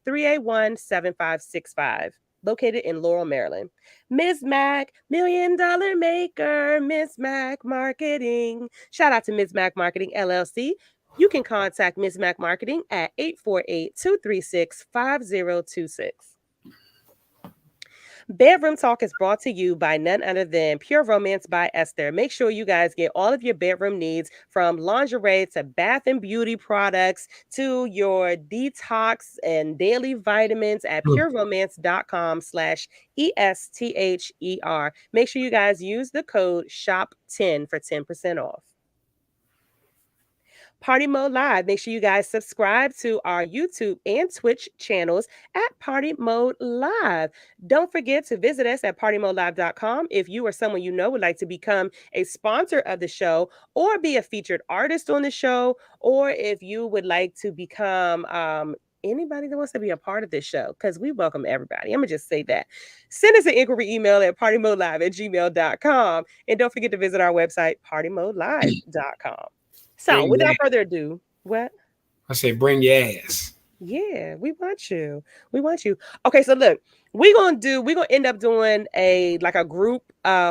410-381-7565. Located in Laurel, Maryland. Ms. Mac, $1 Million Maker, Ms. Mac Marketing. Shout out to Ms. Mac Marketing, LLC. You can contact Ms. Mac Marketing at 848-236-5026. Bedroom Talk is brought to you by none other than Pure Romance by Esther. Make sure you guys get all of your bedroom needs, from lingerie to bath and beauty products to your detox and daily vitamins at pureromance.com/ESTHER. Make sure you guys use the code SHOP10 for 10% off. Partymode Live. Make sure you guys subscribe to our YouTube and Twitch channels at Partymode Live. Don't forget to visit us at partymodelive.com if you or someone you know would like to become a sponsor of the show or be a featured artist on the show, or if you would like to become anybody that wants to be a part of this show, because we welcome everybody. I'm going to just say that. Send us an inquiry email at partymodelive@gmail.com. And don't forget to visit our website, partymodelive.com. So, without further ado, what? I say, bring your ass. Yeah, we want you. We want you. Okay, so look, we're gonna end up doing a group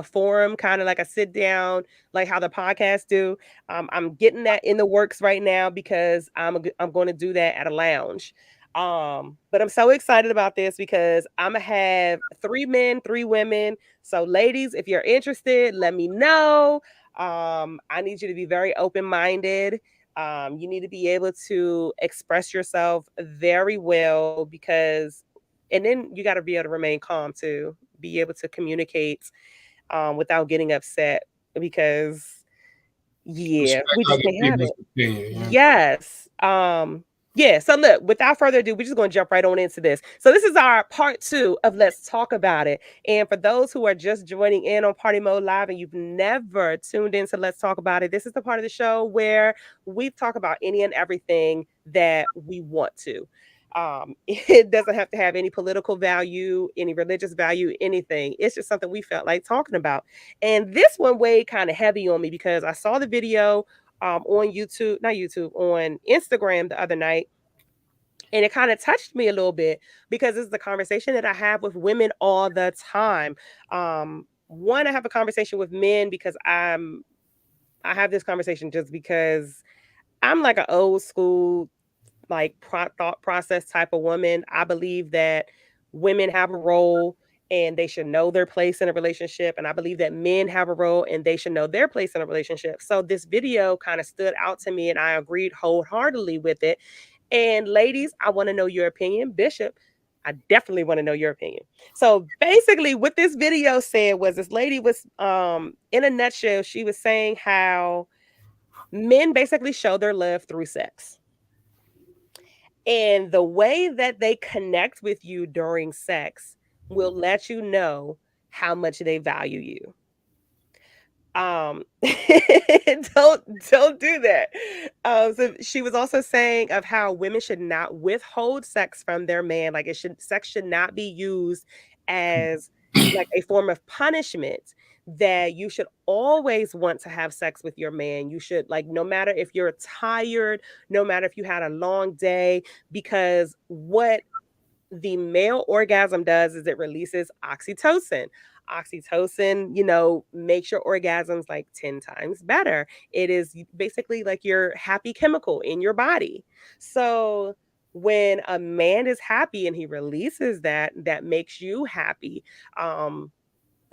forum, kind of like a sit down, like how the podcast do. I'm getting that in the works right now because I'm going to do that at a lounge. But I'm so excited about this because I'm gonna have 3 men, 3 women. So, ladies, if you're interested, let me know. I need you to be very open-minded. You need to be able to express yourself very well and then you got to be able to remain calm too, be able to communicate without getting upset, because we just can't have it. Yes. Yeah, so look, without further ado, we're just going to jump right on into this. So this is our part 2 of Let's Talk About It. And for those who are just joining in on Partymode Live and you've never tuned into Let's Talk About It, this is the part of the show where we talk about any and everything that we want to. It doesn't have to have any political value, any religious value, anything. It's just something we felt like talking about. And this one weighed kind of heavy on me because I saw the video on on Instagram the other night. And it kind of touched me a little bit because it's the conversation that I have with women all the time. One, I have a conversation with men because I have this conversation just because I'm like an old school, like thought process type of woman. I believe that women have a role and they should know their place in a relationship. And I believe that men have a role and they should know their place in a relationship. So this video kind of stood out to me and I agreed wholeheartedly with it. And ladies, I want to know your opinion. Bishop, I definitely want to know your opinion. So basically what this video said was this lady was, in a nutshell, she was saying how men basically show their love through sex. And the way that they connect with you during sex will let you know how much they value you. Don't do that. So she was also saying of how women should not withhold sex from their man. Like sex should not be used as like a form of punishment, that you should always want to have sex with your man. You should, like, no matter if you're tired, no matter if you had a long day, because what the male orgasm does is it releases oxytocin. Oxytocin, makes your orgasms like 10 times better. It is basically like your happy chemical in your body. So when a man is happy and he releases that makes you happy.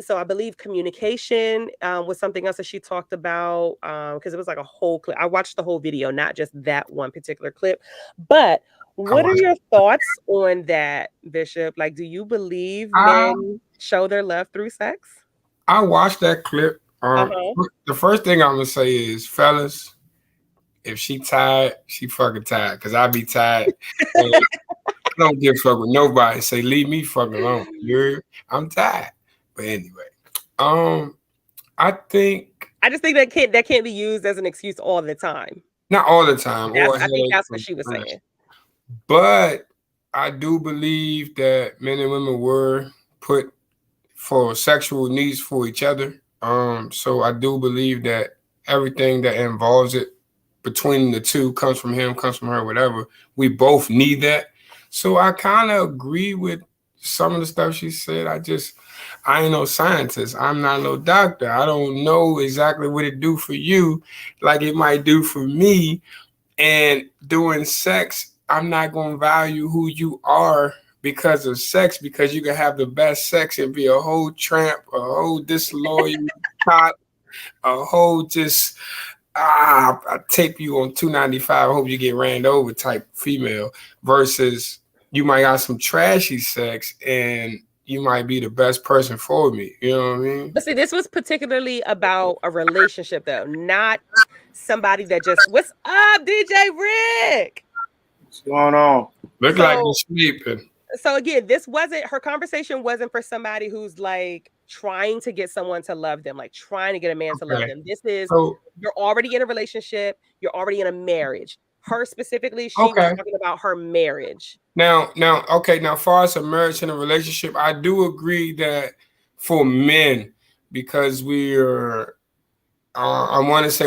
So I believe communication was something else that she talked about, because it was like a whole clip. I watched the whole video, not just that one particular clip. But what are your thoughts on that, Bishop? Like, do you believe men show their love through sex? I watched that clip. The first thing I'm going to say is, fellas, if she tired, she fucking tired, because I be tired. I don't give a fuck with nobody. Say, leave me fucking alone. I'm tired. But anyway, I just think that can't be used as an excuse all the time. Not all the time. I think that's what she was saying. But I do believe that men and women were put for sexual needs for each other. So I do believe that everything that involves it between the two comes from him, comes from her, whatever. We both need that. So I kind of agree with some of the stuff she said. I ain't no scientist. I'm not no doctor. I don't know exactly what it do for you like it might do for me. And doing sex, I'm not going to value who you are because of sex, because you can have the best sex and be a whole tramp, a whole disloyal, a whole just I tape you on 295. I hope you get ran over type female versus you might have some trashy sex and you might be the best person for me. You know what I mean? But see, this was particularly about a relationship though, not somebody that just, what's up, DJ Rick? What's going on? Look like you're sleeping. So again, her conversation wasn't for somebody who's like trying to get someone to love them, like trying to get a man to love them. This is, you're already in a relationship, you're already in a marriage. Her specifically, she was talking about her marriage. Now, far as a marriage and a relationship, I do agree that for men, because we are, I want to say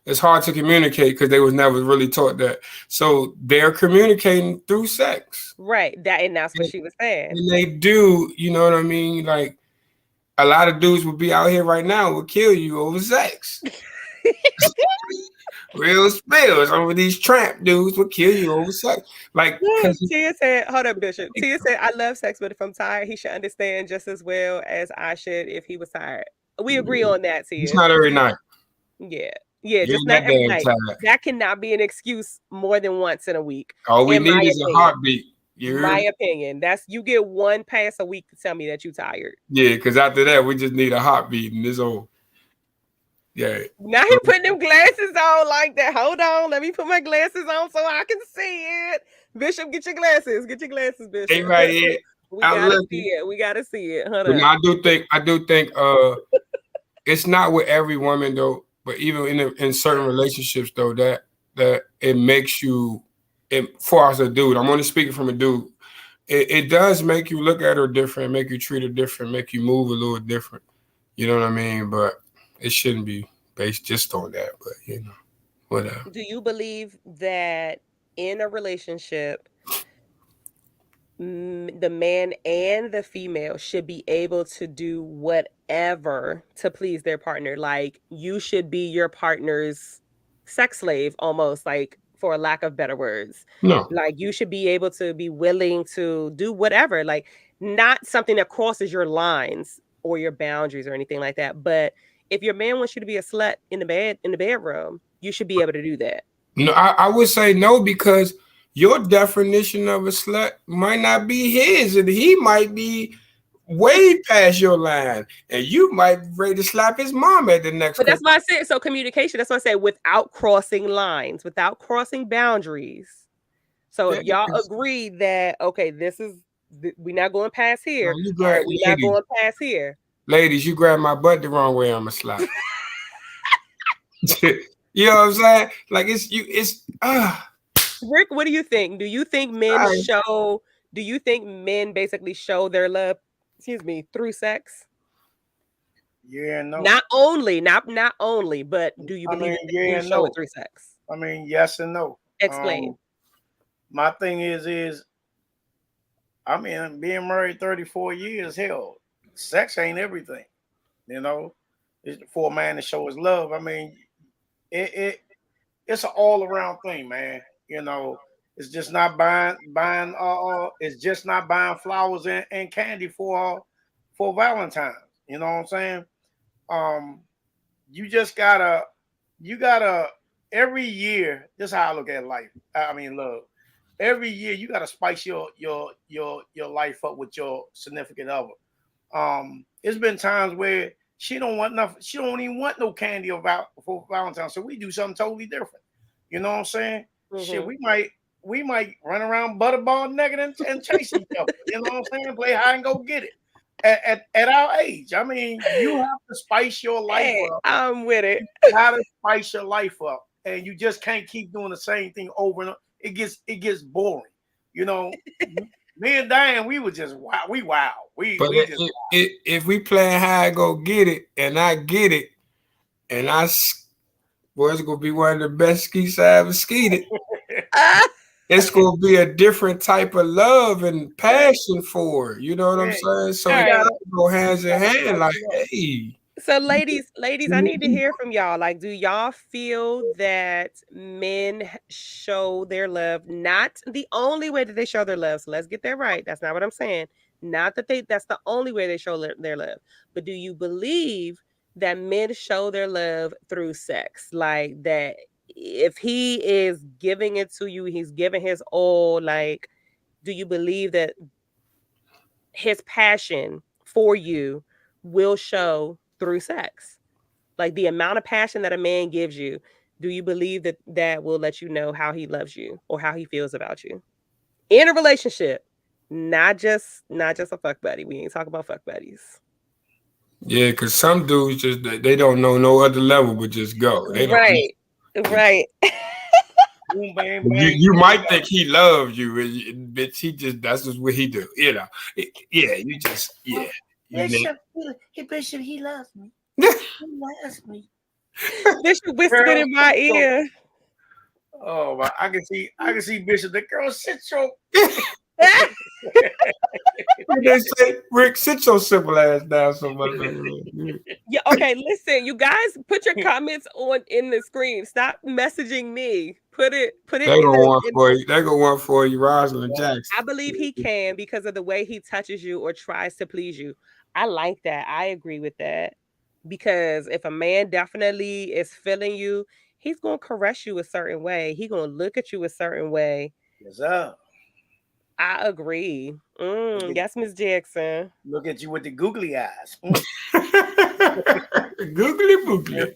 it's hard to communicate because they was never really taught that. So they're communicating through sex. Right. That's what she was saying. And they do, you know what I mean? Like a lot of dudes would be out here right now would kill you over sex. Real spill. Some of these tramp dudes would kill you over sex. Like Tia said, hold up, Bishop. Tia said, I love sex, but if I'm tired, he should understand just as well as I should if he was tired. We agree on that, Tia. It's not every night. Yeah, just not every night. That cannot be an excuse more than once in a week. All we need is a heartbeat. My opinion. That's you get one pass a week to tell me that you're tired. Yeah, because after that, we just need a heartbeat and it's over. Yeah. Now he putting them glasses on like that. Hold on, let me put my glasses on so I can see it. Bishop, get your glasses. Get your glasses, Bishop. Hey, right here. We gotta see it. We gotta see it. Hold on. I do think it's not with every woman though, but even in certain relationships though, that it makes you, for as a dude, I'm only speaking from a dude, it does make you look at her different, make you treat her different, make you move a little different. You know what I mean? But it shouldn't be based just on that, but you know, whatever. Do you believe that in a relationship, the man and the female should be able to do whatever to please their partner? Like you should be your partner's sex slave, almost, like, for a lack of better words. No. Like you should be able to be willing to do whatever, like not something that crosses your lines or your boundaries or anything like that. But if your man wants you to be a slut in the bedroom, you should be able to do that. No, I would say no, because your definition of a slut might not be his, and he might be way past your line, and you might be ready to slap his mom at the next. But that's why I said, so communication, that's why I say without crossing lines, without crossing boundaries. So if y'all agree that, okay, we're not going past here. We're not going past here. Ladies, you grab my butt the wrong way, I'm a slap. You know what I'm saying? Like Rick, what do you think? Do you think men basically show their love, through sex? Yeah, no. Not only, but do you believe you show it through sex? I mean, yes and no. Explain. My thing is I mean, being married 34 years, hell, sex ain't everything. You know, it's for a man to show his love. I mean, it's an all around thing, man. You know, it's just not buying it's just not buying flowers and candy for Valentine's. You know what I'm saying? You gotta every year, this is how I look at life. I mean, love. Every year you gotta spice your life up with your significant other. It's been times where she don't even want no candy for Valentine's, so we do something totally different. You know what I'm saying? Mm-hmm. Shit, we might run around butterball naked and chase each other. You know what I'm saying? Play hide and go get it. At our age, I mean, you have to spice your life up. I'm with it. You gotta spice your life up, and you just can't keep doing the same thing over and over. It gets boring. You know, me and Diane, we were just wild. We wild. If we play hide go get it, and I get it, and it's gonna be one of the best skeets I ever skeeted. It's gonna be a different type of love and passion for it. You know what I'm saying? So you gotta go hands in hand, like, hey. So ladies, I need to hear from y'all. Like, do y'all feel that men show their love? Not the only way that they show their love. So let's get that right. That's not what I'm saying. Not that that's the only way they show their love. But do you believe that men show their love through sex? Like that if he is giving it to you, he's giving his all, like, do you believe that his passion for you will show through sex? Like the amount of passion that a man gives you, do you believe that that will let you know how he loves you or how he feels about you in a relationship? Not just a fuck buddy. We ain't talking about fuck buddies. Yeah, because some dudes just they don't know no other level but just go. They don't. Right. You might think he loves you, bitch. He just that's just what he do. You know. Yeah. You just yeah. Bishop, he loves me. He loves me. Bishop whispered in my ear. Oh my! I can see Bishop. The girl, sit your. They say, Rick, sit your simple ass down so much. Yeah, okay, listen, you guys, put your comments on in the screen. Stop messaging me. Put it. They go one for you. They go one for you, Rosalind Jackson. I believe he can because of the way he touches you or tries to please you. I like that. I agree with that. Because if a man definitely is feeling you, he's gonna caress you a certain way. He's gonna look at you a certain way. Yes, sir. I agree. Yes, Miss Jackson. Look at you with the googly eyes. Googly.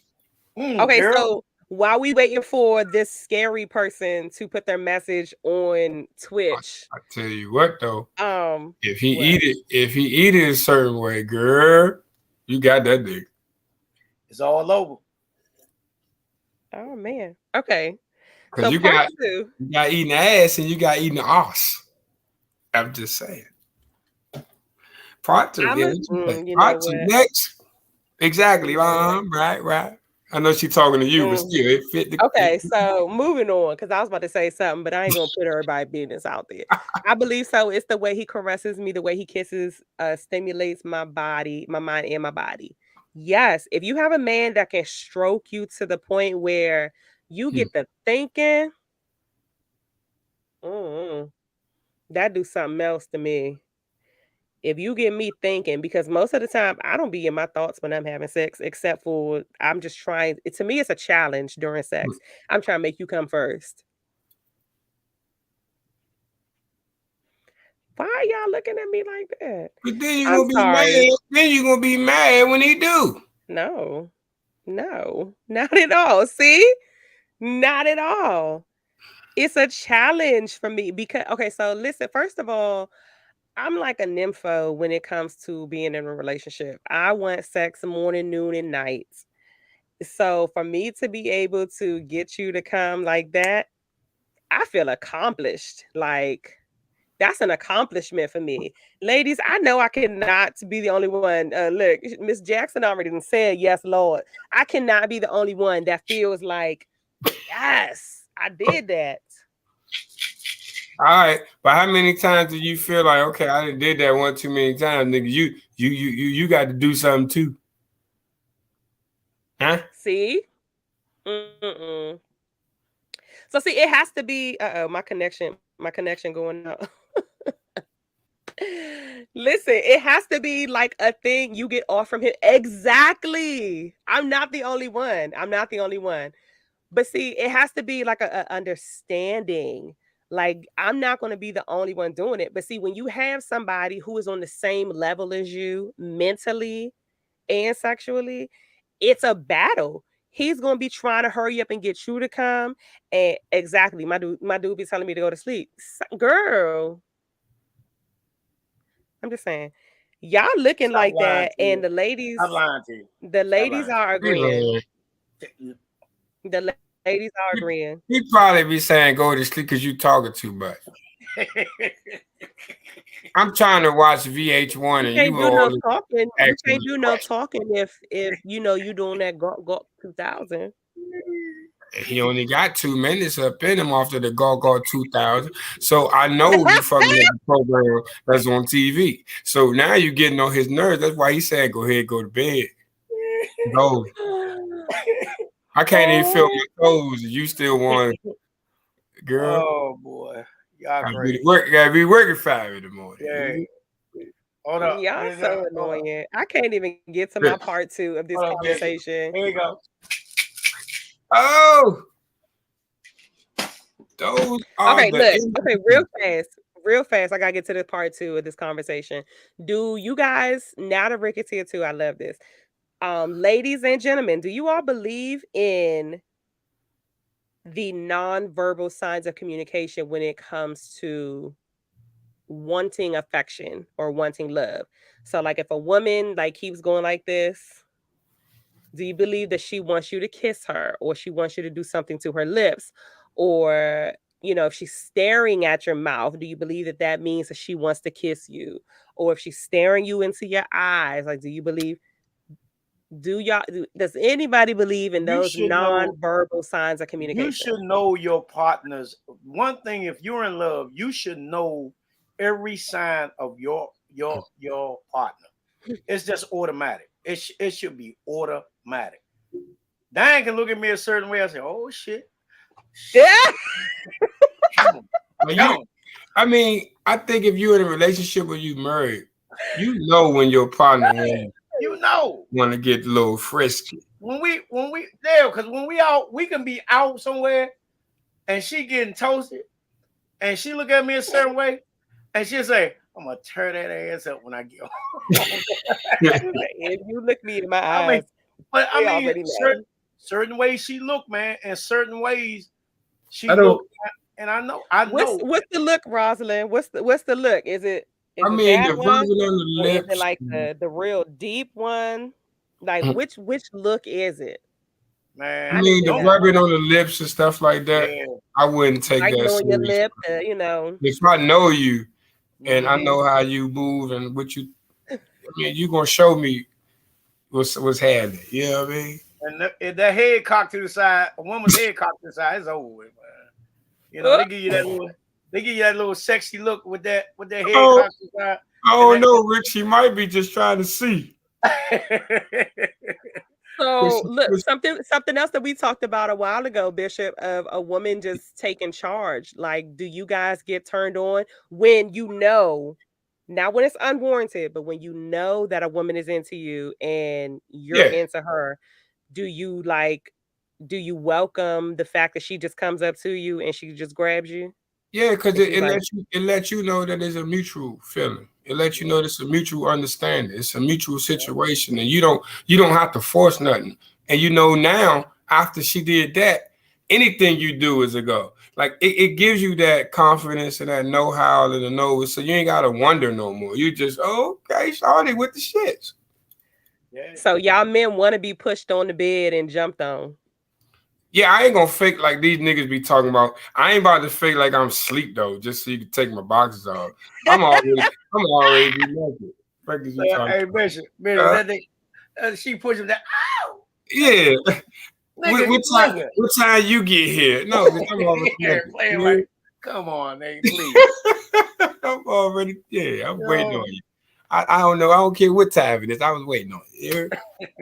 Okay, girl. so while we waiting for this scary person to put their message on Twitch, I tell you what though, if he eat it a certain way, girl, you got that dick. It's all over. Oh man. Okay. Because you got eating ass and you got eating the ass. I'm just saying. Part two. Part two next. Exactly. Right. I know she's talking to you, but still, it fit the. Okay, so moving on, because I was about to say something, but I ain't gonna put everybody's business out there. I believe so. It's the way he caresses me, the way he kisses, stimulates my body, my mind, and my body. Yes, if you have a man that can stroke you to the point where you get the thinking, that do something else to me. If you get me thinking, because most of the time I don't be in my thoughts when I'm having sex, except for I'm just trying. To me, it's a challenge during sex. I'm trying to make you come first. Why are y'all looking at me like that? But then you're gonna be mad. Then you're gonna be mad when he do. No, not at all. See, not at all. It's a challenge for me because so listen, first of all, I'm like a nympho when it comes to being in a relationship. I want sex morning, noon, and night. So for me to be able to get you to come like that, I feel accomplished. Like that's an accomplishment for me. Ladies, I know I cannot be the only one. Look, Miss Jackson already said, yes, Lord. I cannot be the only one that feels like, yes, I did that. All right, but how many times do you feel like, okay, I did that one too many times, nigga? You got to do something too, huh? See, So see, it has to be. My connection going out. Listen, it has to be like a thing you get off from him. Exactly. I'm not the only one. But see, it has to be like a understanding. Like, I'm not going to be the only one doing it. But see, when you have somebody who is on the same level as you mentally and sexually, it's a battle. He's going to be trying to hurry up and get you to come. And exactly, my dude be telling me to go to sleep. Girl, I'm just saying, y'all looking like that. And the ladies, I'm lying to you. The ladies are agreeing. The ladies are agreeing. He probably be saying go to sleep because you talking too much. I'm trying to watch VH1 and you do no talking. You can't do no talking if you know you doing that Gawk 2000. He only got 2 minutes up in him after the Gawk 2000. So I know you fucking with the program that's on TV. So now you're getting on his nerves. That's why he said go ahead, go to bed. No, I can't even feel my toes. You still want, girl? Oh boy, y'all Gotta crazy. be working 5 in the morning. Yeah. Hold up. Y'all so annoying. I can't even get to my part 2 of this Hold up, baby. conversation. Here you go. Oh, those are Okay, the look. Okay, real fast. I gotta get to the part 2 of this conversation. Do you guys, now that Rick is here too, I love this. Ladies and gentlemen, do you all believe in the nonverbal signs of communication when it comes to wanting affection or wanting love? So, like, if a woman like keeps going like this, do you believe that she wants you to kiss her, or she wants you to do something to her lips, or if she's staring at your mouth, do you believe that that means that she wants to kiss you? Or if she's staring you into your eyes, like, do you believe? Does anybody believe in You those should know. nonverbal signs of You communication? should know your partners. One thing, if you're in love, you should know every sign of your partner. It's just automatic. It should be automatic. Diane can look at me a certain way. I say, "Oh shit." Yeah. I mean, I think if you're in a relationship or you married, you know when your partner want to get a little frisky. When we there, because when we out, we can be out somewhere and she getting toasted and she look at me a certain way and she'll say, "I'm gonna tear that ass up when I get home." If you look me in my eyes, I mean, certain ways she look, man, and certain ways she look, and I know. What's the look, Rosalind? What's the look? Is it the that rubbing one? on the Or is lips. it like the real deep one? Like which look is it? Man, I mean, the rubbing on the lips and stuff like that. Yeah. I wouldn't take Biting that on your serious. lip, If I know you and I know how you move and what you, I mean, you gonna show me what's happening. You know what I mean? And if that head cocked to the side, a woman's head cocked to the side, it's over with, man. They give you that little sexy look with that head cocked to the side. Oh no, Rich, she might be just trying to see. So look, something else that we talked about a while ago, Bishop, of a woman just taking charge. Like, do you guys get turned on when not when it's unwarranted, but when you know that a woman is into you and you're into her? Do you welcome the fact that she just comes up to you and she just grabs you? Yeah, because it lets you know that there's a mutual feeling. It lets you know there's a mutual understanding. It's a mutual situation, and you don't have to force nothing. And now after she did that, anything you do is a go. Like it gives you that confidence and that know-how and the know, so you ain't gotta wonder no more. You just okay, shawty with the shits. Yeah. So y'all men want to be pushed on the bed and jumped on. Yeah, I ain't gonna fake like these niggas be talking about. I ain't about to fake like I'm asleep though, just so you can take my boxes off. I'm already naked. Hey, Bishop, she pushed him down. Ow! Yeah. Nigga, what time you get here? No, I'm already playing like, come on, nigga, please. I'm already, I'm waiting on you. I don't know. I don't care what time it is. I was waiting on you.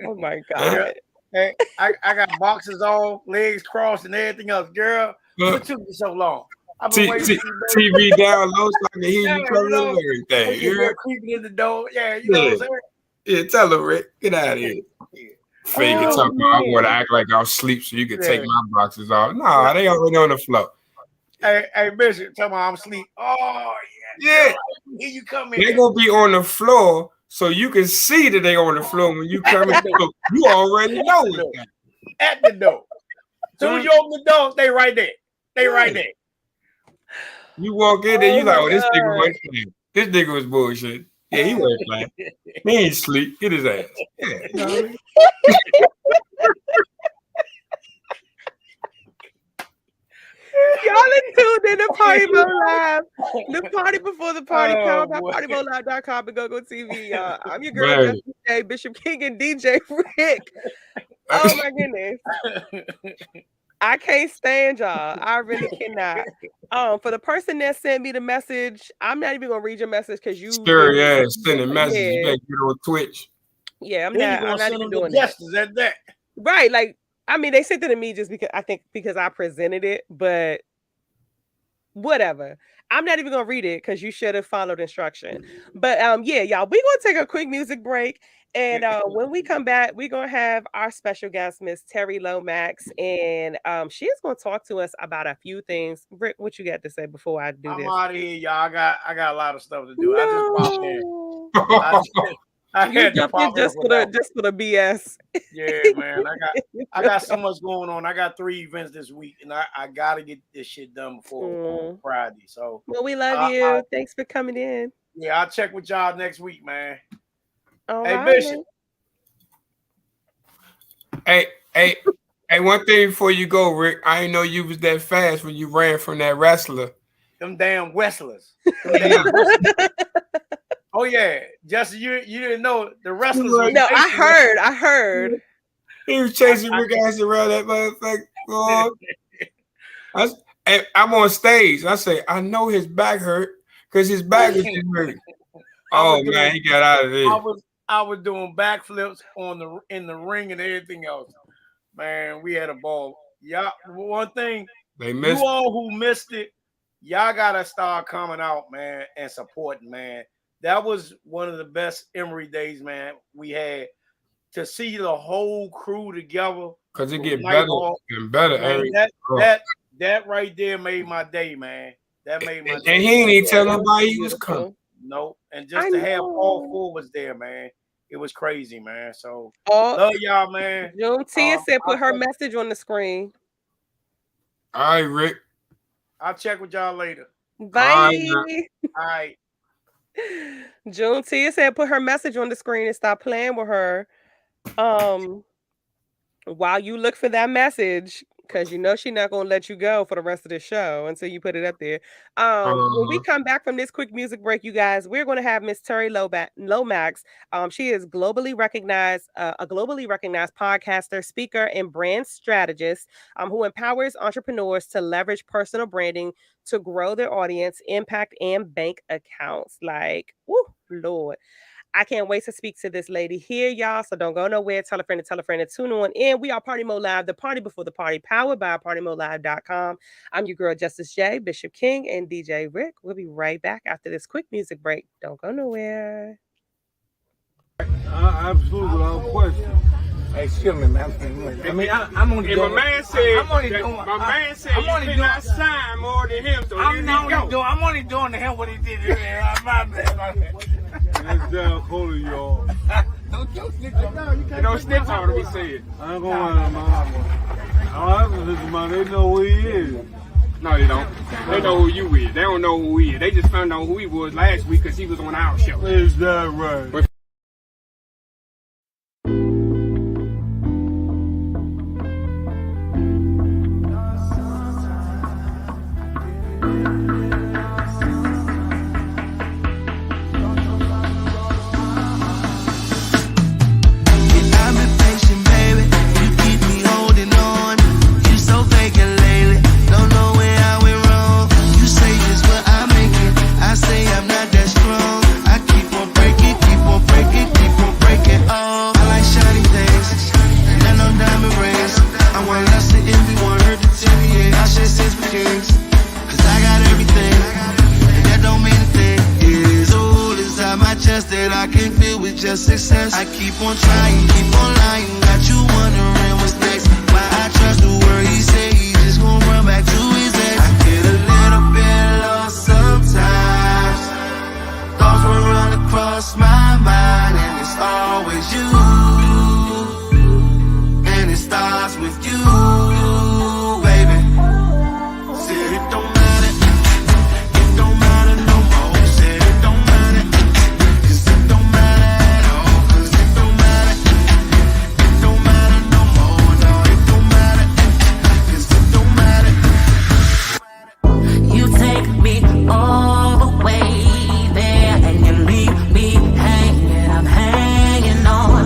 Oh my God. Hey, I got boxes on, legs crossed, and everything else. Girl, what took you so long? I've been waiting for you, baby. TV down low so I can hear you coming and everything. You're creeping in the door. Yeah, you know what I'm saying? Yeah, tell her, Rick. Get out of here. Fake it, talking about I want to act like I'm asleep so you can take my boxes off. No, they already on the floor. Hey, Bishop, tell me I'm asleep. Oh, yeah. Here you come in. They're going to be on the floor so you can see that they on the floor when you come in. You already know it. At the door. As soon as you open the door, they right there. They right there. You walk in there, you like, this nigga was playing. This nigga was bullshit. Yeah, he wasn't playing. He ain't sleep. Get his ass. Yeah, you know what I mean? Y'all are tuned in to Partymode Live. The party before the party. PartyModelive.com and GoGo TV, y'all. I'm your girl, Justin J, Bishop King, and DJ Rick. Oh my goodness. I can't stand y'all. I really cannot. For the person that sent me the message, I'm not even gonna read your message because you sure, sending messages. You better get on Twitch. Yeah, I'm Then not. I'm not even doing that. that. That. Right. Like, I mean, they sent it to me just because I presented it, but whatever. I'm not even gonna read it because you should have followed instruction. But yeah, y'all, we're gonna take a quick music break. And when we come back, we're gonna have our special guest, Miss Terri Lomax, and she is gonna talk to us about a few things. Rick, what you got to say before I do I'm this? out of here, y'all. I got a lot of stuff to do. I just popped in. You jumped in just for the BS. Yeah, man. I got so much going on. I got 3 events this week, and I gotta get this shit done before Friday. So well, we love you. Thanks for coming in. Yeah, I'll check with y'all next week, man. All hey, right, Bishop. Hey, one thing before you go, Rick. I didn't know you was that fast when you ran from that wrestler. Them damn wrestlers. Oh yeah, Justin, you didn't know the wrestlers. No, I heard. He was chasing Rick ass around that motherfucker. I'm on stage. And I say, I know his back hurt because his back is hurt. Oh man, he got out of there. I was doing backflips in the ring and everything else. Man, we had a ball. Y'all, one thing you all who missed it, y'all gotta start coming out, man, and supporting, man. That was one of the best Emory days, man. We had to see the whole crew together. Because it get better and better. Man, that right there made my day, man. That made my day. And he ain't even tell nobody he was coming. No, and just to have all 4 was there, man. It was crazy, man. So love y'all, man. Tia said put her message on the screen. All right, Rick. I'll check with y'all later. Bye. All right. June Tia said put her message on the screen and stop playing with her. While you look for that message, because you know she's not gonna let you go for the rest of the show until you put it up there. When we come back from this quick music break, you guys, we're going to have Miss Terri Lomax. She is a globally recognized podcaster, speaker, and brand strategist who empowers entrepreneurs to leverage personal branding to grow their audience, impact, and bank accounts. Like, whoo, Lord. I can't wait to speak to this lady here, y'all. So don't go nowhere. Tell a friend and tune on in. We are Partymode Live, the party before the party, powered by partymodelive.com. I'm your girl, Justice J, Bishop King, and DJ Rick. We'll be right back after this quick music break. Don't go nowhere. Absolutely, without question. Hey, excuse me, man. I mean, I'm only doing. My man said you did not sign more than him, so I'm only doing to him what he did. My bad. That's down cold, y'all. Don't snitch on what he said. I ain't gonna lie, man. All right, man, they know who he is. No, they don't. They know who you is. They don't know who he is. They just found out who he was last week because he was on our show. Is that right? But success. I keep on trying, keep on lying. Got you wondering what's next. Why I trust the word he said. He just gonna run back to his ex. I get a little bit lost sometimes. Thoughts will run across my mind, and it's always you. And it starts with you, baby. Said it don't matter. It don't matter no more. Said it don't matter. 'Cause it don't matter at all. 'Cause it don't matter. It don't matter no more. No, it don't matter. 'Cause it don't matter. You take me all the way there and you leave me hanging. I'm hanging on.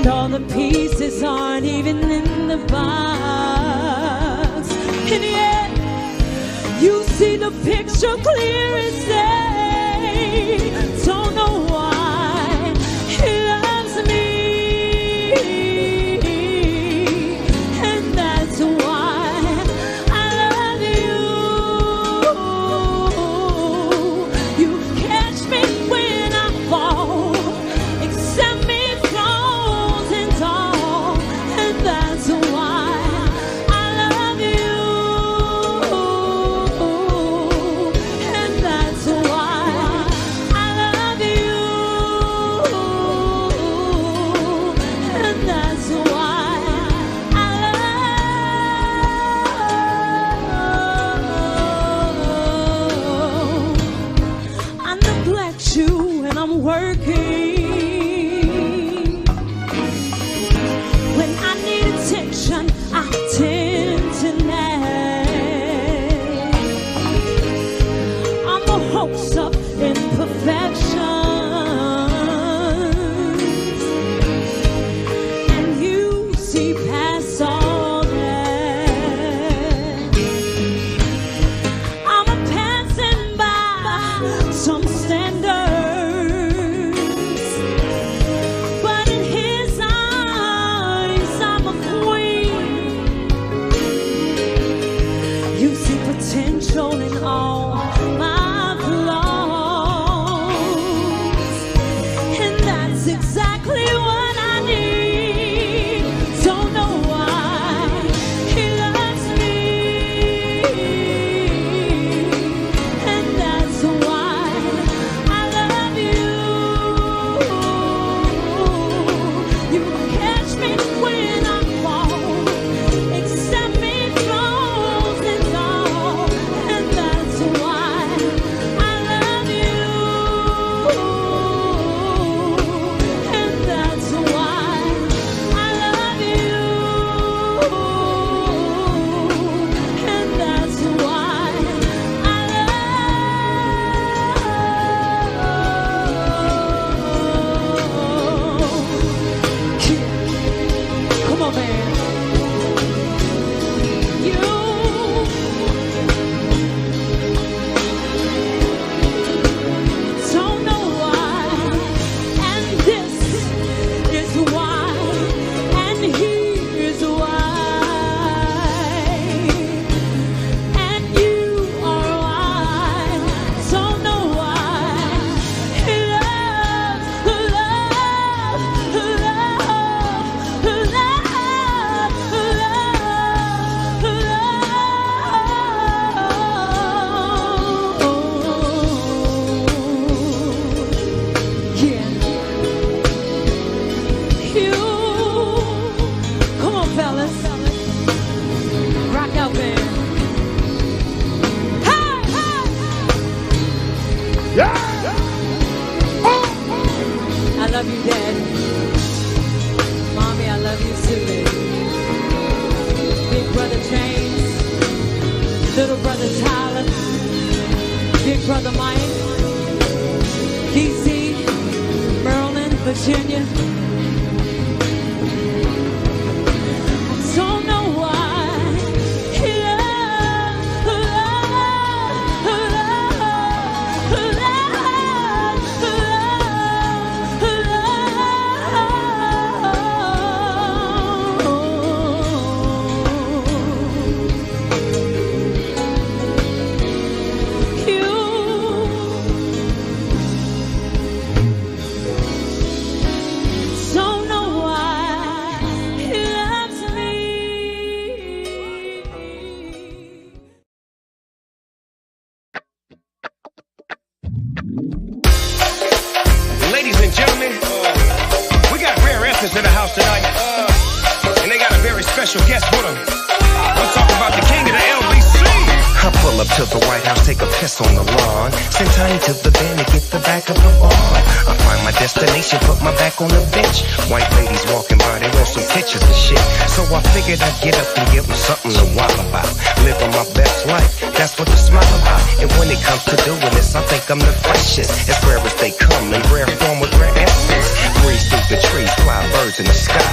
And all the pieces aren't even in the box. And yet, you see the picture clear as day. Don't know why he loves me. And that's why I love you. You catch me when I fall, accept me flaws and all. And that's why I love you. And that's why I love you. And that's why I love. I neglect you and I'm working. When I need attention, I tend to nag. I'm the host of imperfections, and you see past all that. I'm a passing by some standards, but in his eyes, I'm a queen. You see potential in all my flaws, and that's exactly what I need. Don't know why he loves me, and that's why I love you. You catch me when I fall, accept me flaws and all, and that's why I love you. And that's why I love you. And that's why I love. Come on, man. You don't know why, and this is why, and here's why, and you are why. Don't know why he loves, yeah. You, come on, fellas, rock out, man. Hey, hey. I love you, Dad. Mommy, I love you too, baby. Big brother James, little brother Tyler, big brother Mike, DC, Maryland, Virginia. I don't know why he don't know why he loves me. Ladies and gentlemen, we got rare essence in the house tonight, and they got a very special guest with them. We'll talk about the king of the LBC. I pull up to the White House, take a piss on the lawn. Send Tiny to the band to get the back of the bar. I find my destination, put my back on the bench. White ladies walking by, they want some pictures and shit. So I figured I'd get up and give them something to walk about. Living my best life, that's what the smile about. And when it comes to doing this, I think I'm the freshest. As rare as they come, in rare form with rare essence. breeze through the trees, fly birds in the sky.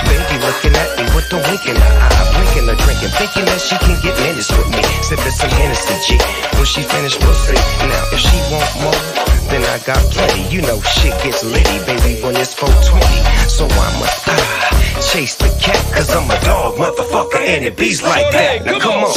Baby looking at me with the wink in her eye, blinking or drinking, thinking that she can get minutes with me. Sipping some Hennessy G. When she finished, we'll see. Now if she want more, then I got plenty. You know shit gets litty, baby, when it's 420. So I must chase the cat, cause I'm a dog, motherfucker, and it beats like that. Now come on.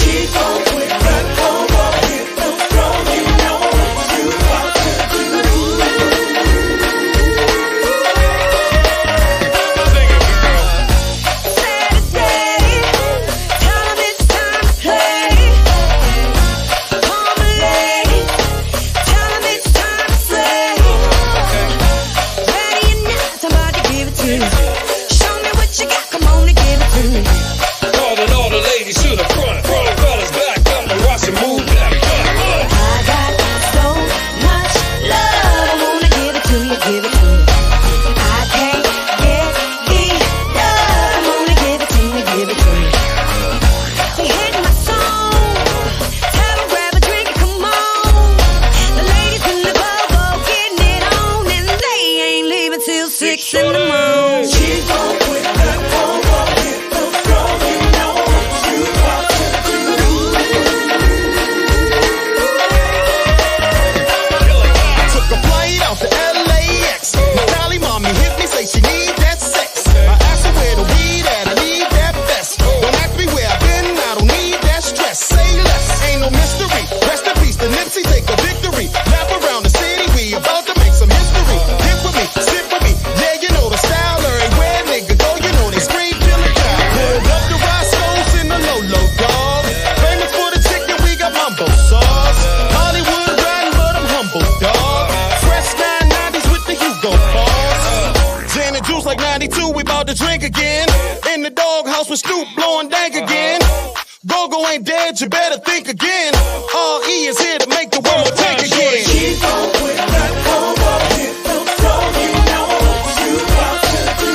You better think again. R.E. is here to make the world take again. Keep on with that over, hit the floor, you know what you got to do.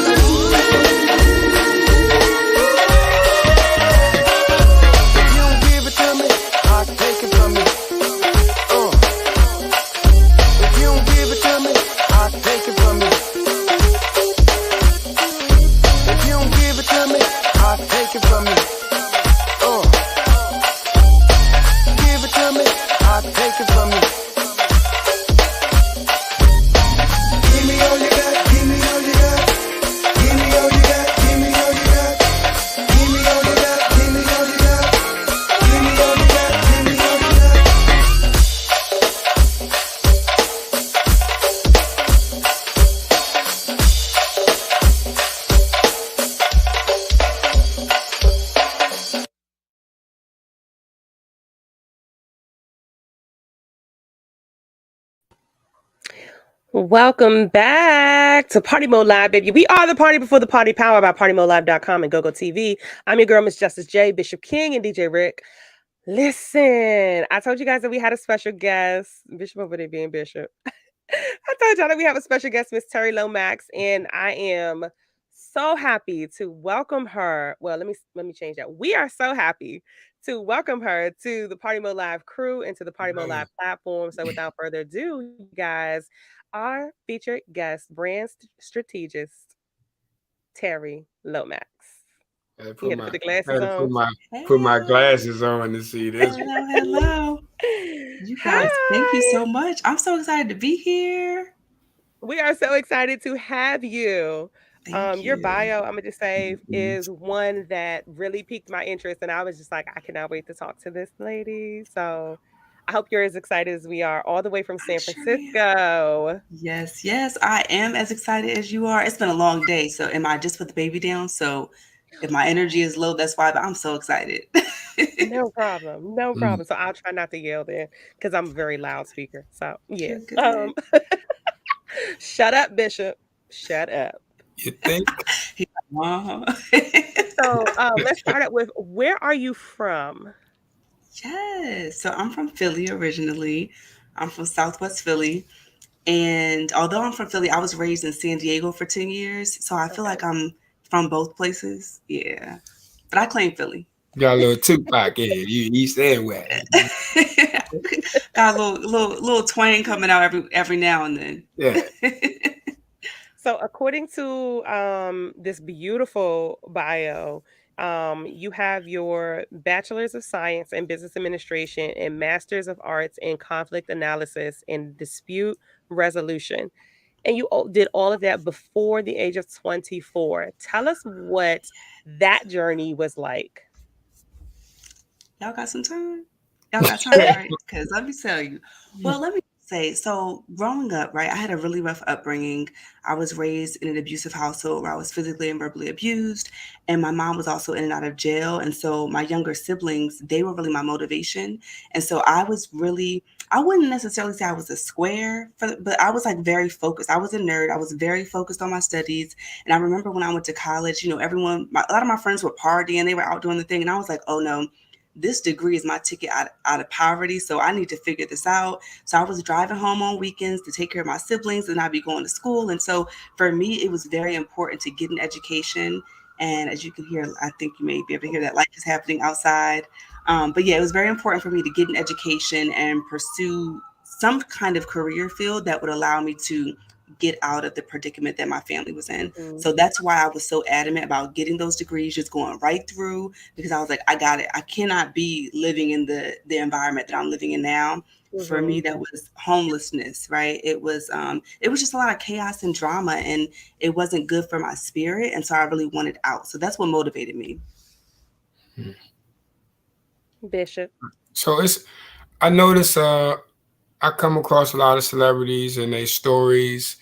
If you don't give it to me, I'll take it from you. If you don't give it to me, I'll take it from you. If you don't give it to me, I'll take it from you. Take it from me. Give me all you got, give me all you got. Give me all you got, give me all you got. Give me all you got, give me all you got. Give me all you got, give me all you got. Welcome back to Party Mode Live, baby. We are the party before the party, powered by PartyModeLive.com and GoGo TV. I'm your girl, Miss Justice J, Bishop King, and DJ Rick. Listen, I told you guys that we had a special guest. Bishop over there being Bishop. I told y'all that we have a special guest, Miss Terri Lomax, and I am so happy to welcome her. Well, let me change that. We are so happy to welcome her to the Party Mode Live crew and to the Party Mode Live platform. So without further ado, you guys, our featured guest, brand strategist, Terri Lomax. You had to put the glasses on. Put my glasses on to see this. Hello. You guys, thank you so much. I'm so excited to be here. We are so excited to have you. Your bio, I'm gonna just say, is one that really piqued my interest, and I was just like, I cannot wait to talk to this lady. So I hope you're as excited as we are, all the way from San Francisco. Yes, I am as excited as you are. It's been a long day, so I just put the baby down. So if my energy is low, that's why. But I'm so excited. No problem. So I'll try not to yell there because I'm a very loud speaker. So yeah. Shut up, Bishop. Shut up. You think? So let's start out with, where are you from? Yes. So I'm from Philly originally. I'm from Southwest Philly. And although I'm from Philly, I was raised in San Diego for 10 years. So I feel like I'm from both places. Yeah. But I claim Philly. Got a little Tupac in you, East and West. Got a little twang coming out every now and then. Yeah. So according to this beautiful bio, you have your bachelor's of science in business administration and master's of arts in conflict analysis and dispute resolution. And you did all of that before the age of 24. Tell us what that journey was like. Y'all got some time? Y'all got time, right? Because let me tell you. Well, let me say, so growing up, right, I had a really rough upbringing. I was raised in an abusive household where I was physically and verbally abused, and my mom was also in and out of jail. And so my younger siblings, they were really my motivation. And so I was really, I wouldn't necessarily say I was a square, but I was like very focused. I was a nerd. I was very focused on my studies. And I remember when I went to college, you know, a lot of my friends were partying, they were out doing the thing. And I was like, oh no, this degree is my ticket out of poverty. So I need to figure this out. So I was driving home on weekends to take care of my siblings, and I'd be going to school. And so for me, it was very important to get an education. And as you can hear, I think you may be able to hear that life is happening outside. But yeah, it was very important for me to get an education and pursue some kind of career field that would allow me to get out of the predicament that my family was in. Mhm. So that's why I was so adamant about getting those degrees, just going right through, because I was like, I got it. I cannot be living in the environment that I'm living in now. For me, Mhm. that was homelessness, right? It was just a lot of chaos and drama, and it wasn't good for my spirit. And so I really wanted out. So that's what motivated me. Bishop. So I notice I come across a lot of celebrities and their stories.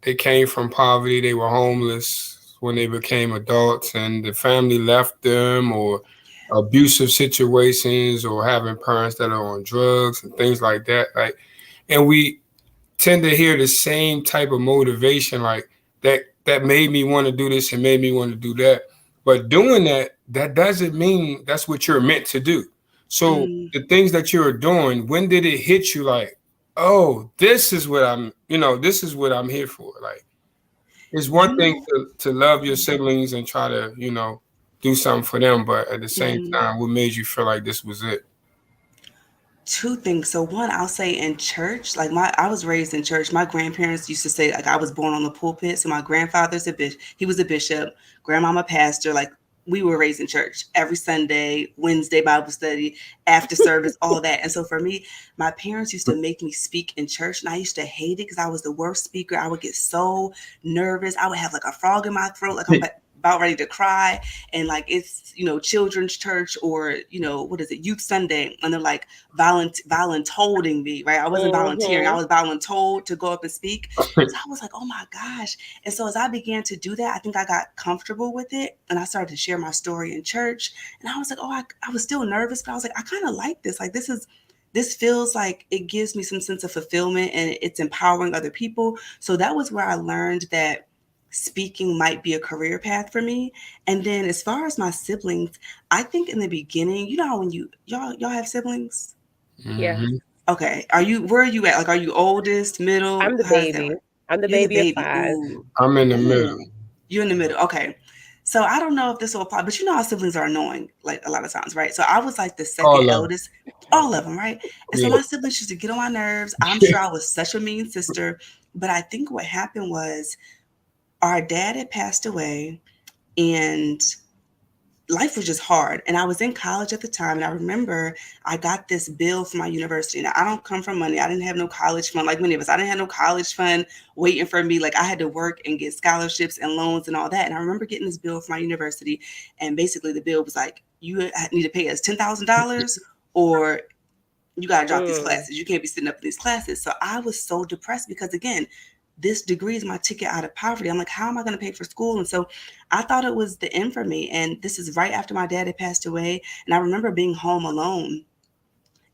They came from poverty, they were homeless when they became adults, and the family left them, or abusive situations, or having parents that are on drugs and things like that. Like, and we tend to hear the same type of motivation, like that made me want to do this and made me want to do that. But doing that doesn't mean that's what you're meant to do. So the things that you're doing, when did it hit you like, oh, this is what this is what I'm here for? Like, it's one You thing know, to love your siblings and try to, do something for them, but at the same mhm. time, what made you feel like this was it? Two things. So one, I'll say in church, like I was raised in church. My grandparents used to say like I was born on the pulpit. So my grandfather's a bishop. He was a bishop. Grandmama pastor. Like we were raised in church every Sunday, Wednesday Bible study, after service, all that. And so for me, my parents used to make me speak in church, and I used to hate it because I was the worst speaker. I would get so nervous. I would have like a frog in my throat, like I'm about ready to cry. And like it's children's church, or what is it, youth Sunday, and they're like voluntolding me, right? I wasn't volunteering, I Mhm. was voluntold to go up and speak. So I was like, oh my gosh. And so as I began to do that, I think I got comfortable with it, and I started to share my story in church. And I was like, oh, I was still nervous, but I was like, I kind of like this. Like this feels like it gives me some sense of fulfillment, and it's empowering other people. So that was where I learned that speaking might be a career path for me. And then as far as my siblings, I think in the beginning, how when y'all have siblings? Yeah. Mhm. Okay. Where are you at? Like, are you oldest, middle? I'm the How does that baby. work? I'm the You're the baby of baby. 5. Ooh. I'm in the middle. Ooh. You're in the middle. Okay. So I don't know if this will apply, but how siblings are annoying, like a lot of times, right? So I was like the second All of eldest, all of them, right? And so yeah. my siblings used to get on my nerves. I'm sure I was such a mean sister, but I think what happened was our dad had passed away, and life was just hard. And I was in college at the time. And I remember I got this bill from my university. Now, I don't come from money. I didn't have no college fund like many of us. I didn't have no college fund waiting for me. Like I had to work and get scholarships and loans and all that. And I remember getting this bill from my university. And basically the bill was like, you need to pay us $10,000, or you got to drop these Mm. classes. You can't be sitting up in these classes. So I was so depressed because, again, this degree is my ticket out of poverty. I'm like, how am I going to pay for school? And so I thought it was the end for me. And this is right after my dad had passed away. And I remember being home alone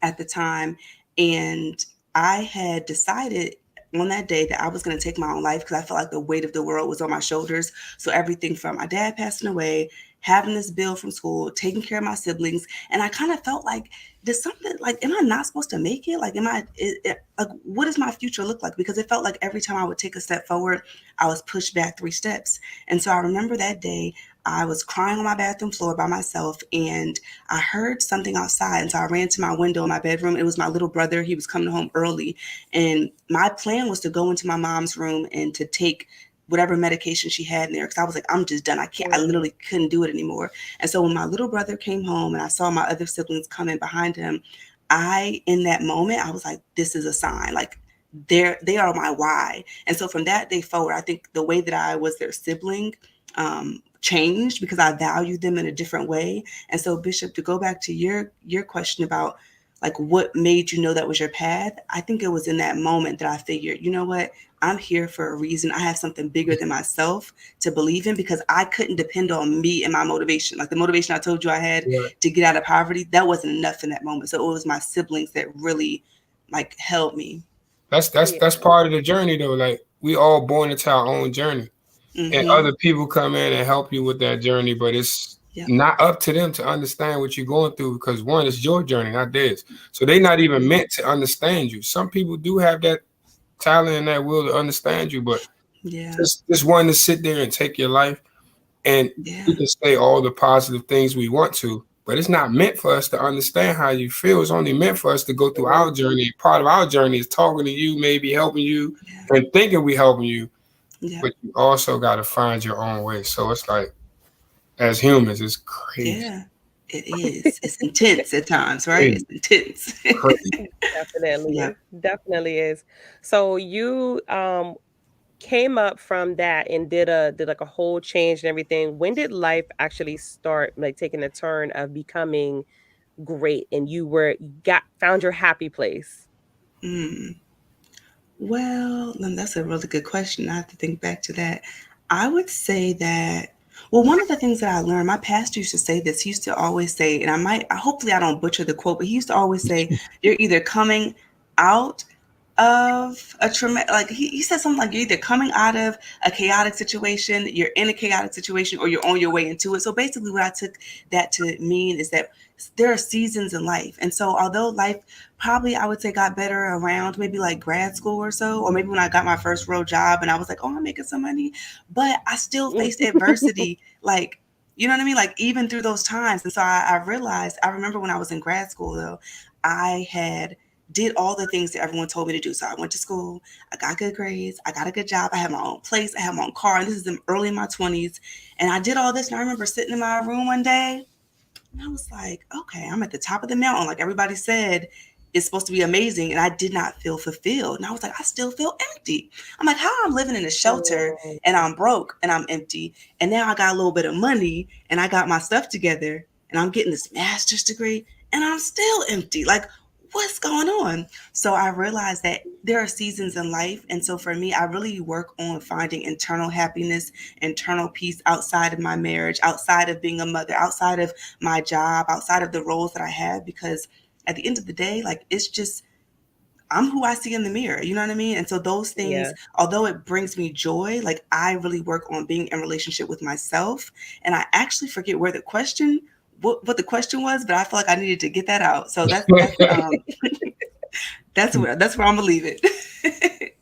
at the time. And I had decided on that day that I was going to take my own life because I felt like the weight of the world was on my shoulders. So everything from my dad passing away, having this bill from school, taking care of my siblings. And I kind of felt like, there's something like, am I not supposed to make it? Like, like, what does my future look like? Because it felt like every time I would take a step forward, I was pushed back 3 steps. And so I remember that day, I was crying on my bathroom floor by myself, and I heard something outside. And so I ran to my window in my bedroom. It was my little brother. He was coming home early. And my plan was to go into my mom's room and to take whatever medication she had in there, because I was like, I'm just done. I literally couldn't do it anymore. And so when my little brother came home and I saw my other siblings coming behind him, in that moment, I was like, this is a sign. Like, they are my why. And so from that day forward, I think the way that I was their sibling changed, because I valued them in a different way. And so, Bishop, to go back to your question about like what made you know that was your path, I think it was in that moment that I figured, you know what, I'm here for a reason. I have something bigger than myself to believe in, because I couldn't depend on me and my motivation. Like the motivation I told you I had to get out of poverty, that wasn't enough in that moment. So it was my siblings that really like held me. That's part of the journey though. Like we all born into our own journey. And other people come in and help you with that journey, but it's not up to them to understand what you're going through, because one, it's your journey, not theirs. So they're not even meant to understand you. Some people do have that talent and that will to understand you, but just one to sit there and take your life, and we can say all the positive things we want to, but it's not meant for us to understand how you feel. It's only meant for us to go through our journey. Part of our journey is talking to you, maybe helping you, and thinking we helping you. But you also got to find your own way. So it's like, as humans, it's crazy. Yeah, it is. It's intense at times, right? It's intense. Definitely is. So you came up from that and did like a whole change and everything. When did life actually start like taking a turn of becoming great, and you found your happy place? Well, that's a really good question. I have to think back to that. I would say that, well, one of the things that I learned, my pastor used to say this. He used to always say, and hopefully I don't butcher the quote, but he used to always say, you're either coming out of a traumatic, like he said something like, you're either coming out of a chaotic situation, you're in a chaotic situation, or you're on your way into it. So basically what I took that to mean is that there are seasons in life. And so although life probably, I would say, got better around maybe like grad school or so, or maybe when I got my first real job and I was like, oh, I'm making some money, but I still faced adversity, like, you know what I mean? Like even through those times. And so I realized, I remember when I was in grad school though, I did all the things that everyone told me to do. So I went to school, I got good grades, I got a good job, I had my own place, I had my own car, and this is early in my 20s. And I did all this, and I remember sitting in my room one day, and I was like, okay, I'm at the top of the mountain. Like everybody said, it's supposed to be amazing. And I did not feel fulfilled. And I was like, I still feel empty. I'm like, how I'm living in a shelter and I'm broke and I'm empty. And now I got a little bit of money and I got my stuff together and I'm getting this master's degree and I'm still empty. Like, what's going on? So I realized that there are seasons in life. And so for me, I really work on finding internal happiness, internal peace outside of my marriage, outside of being a mother, outside of my job, outside of the roles that I have, because at the end of the day, like it's just, I'm who I see in the mirror. You know what I mean? And so those things, although it brings me joy, like I really work on being in relationship with myself. And I actually forget what the question was, but I feel like I needed to get that out. So that's where I'm gonna leave it.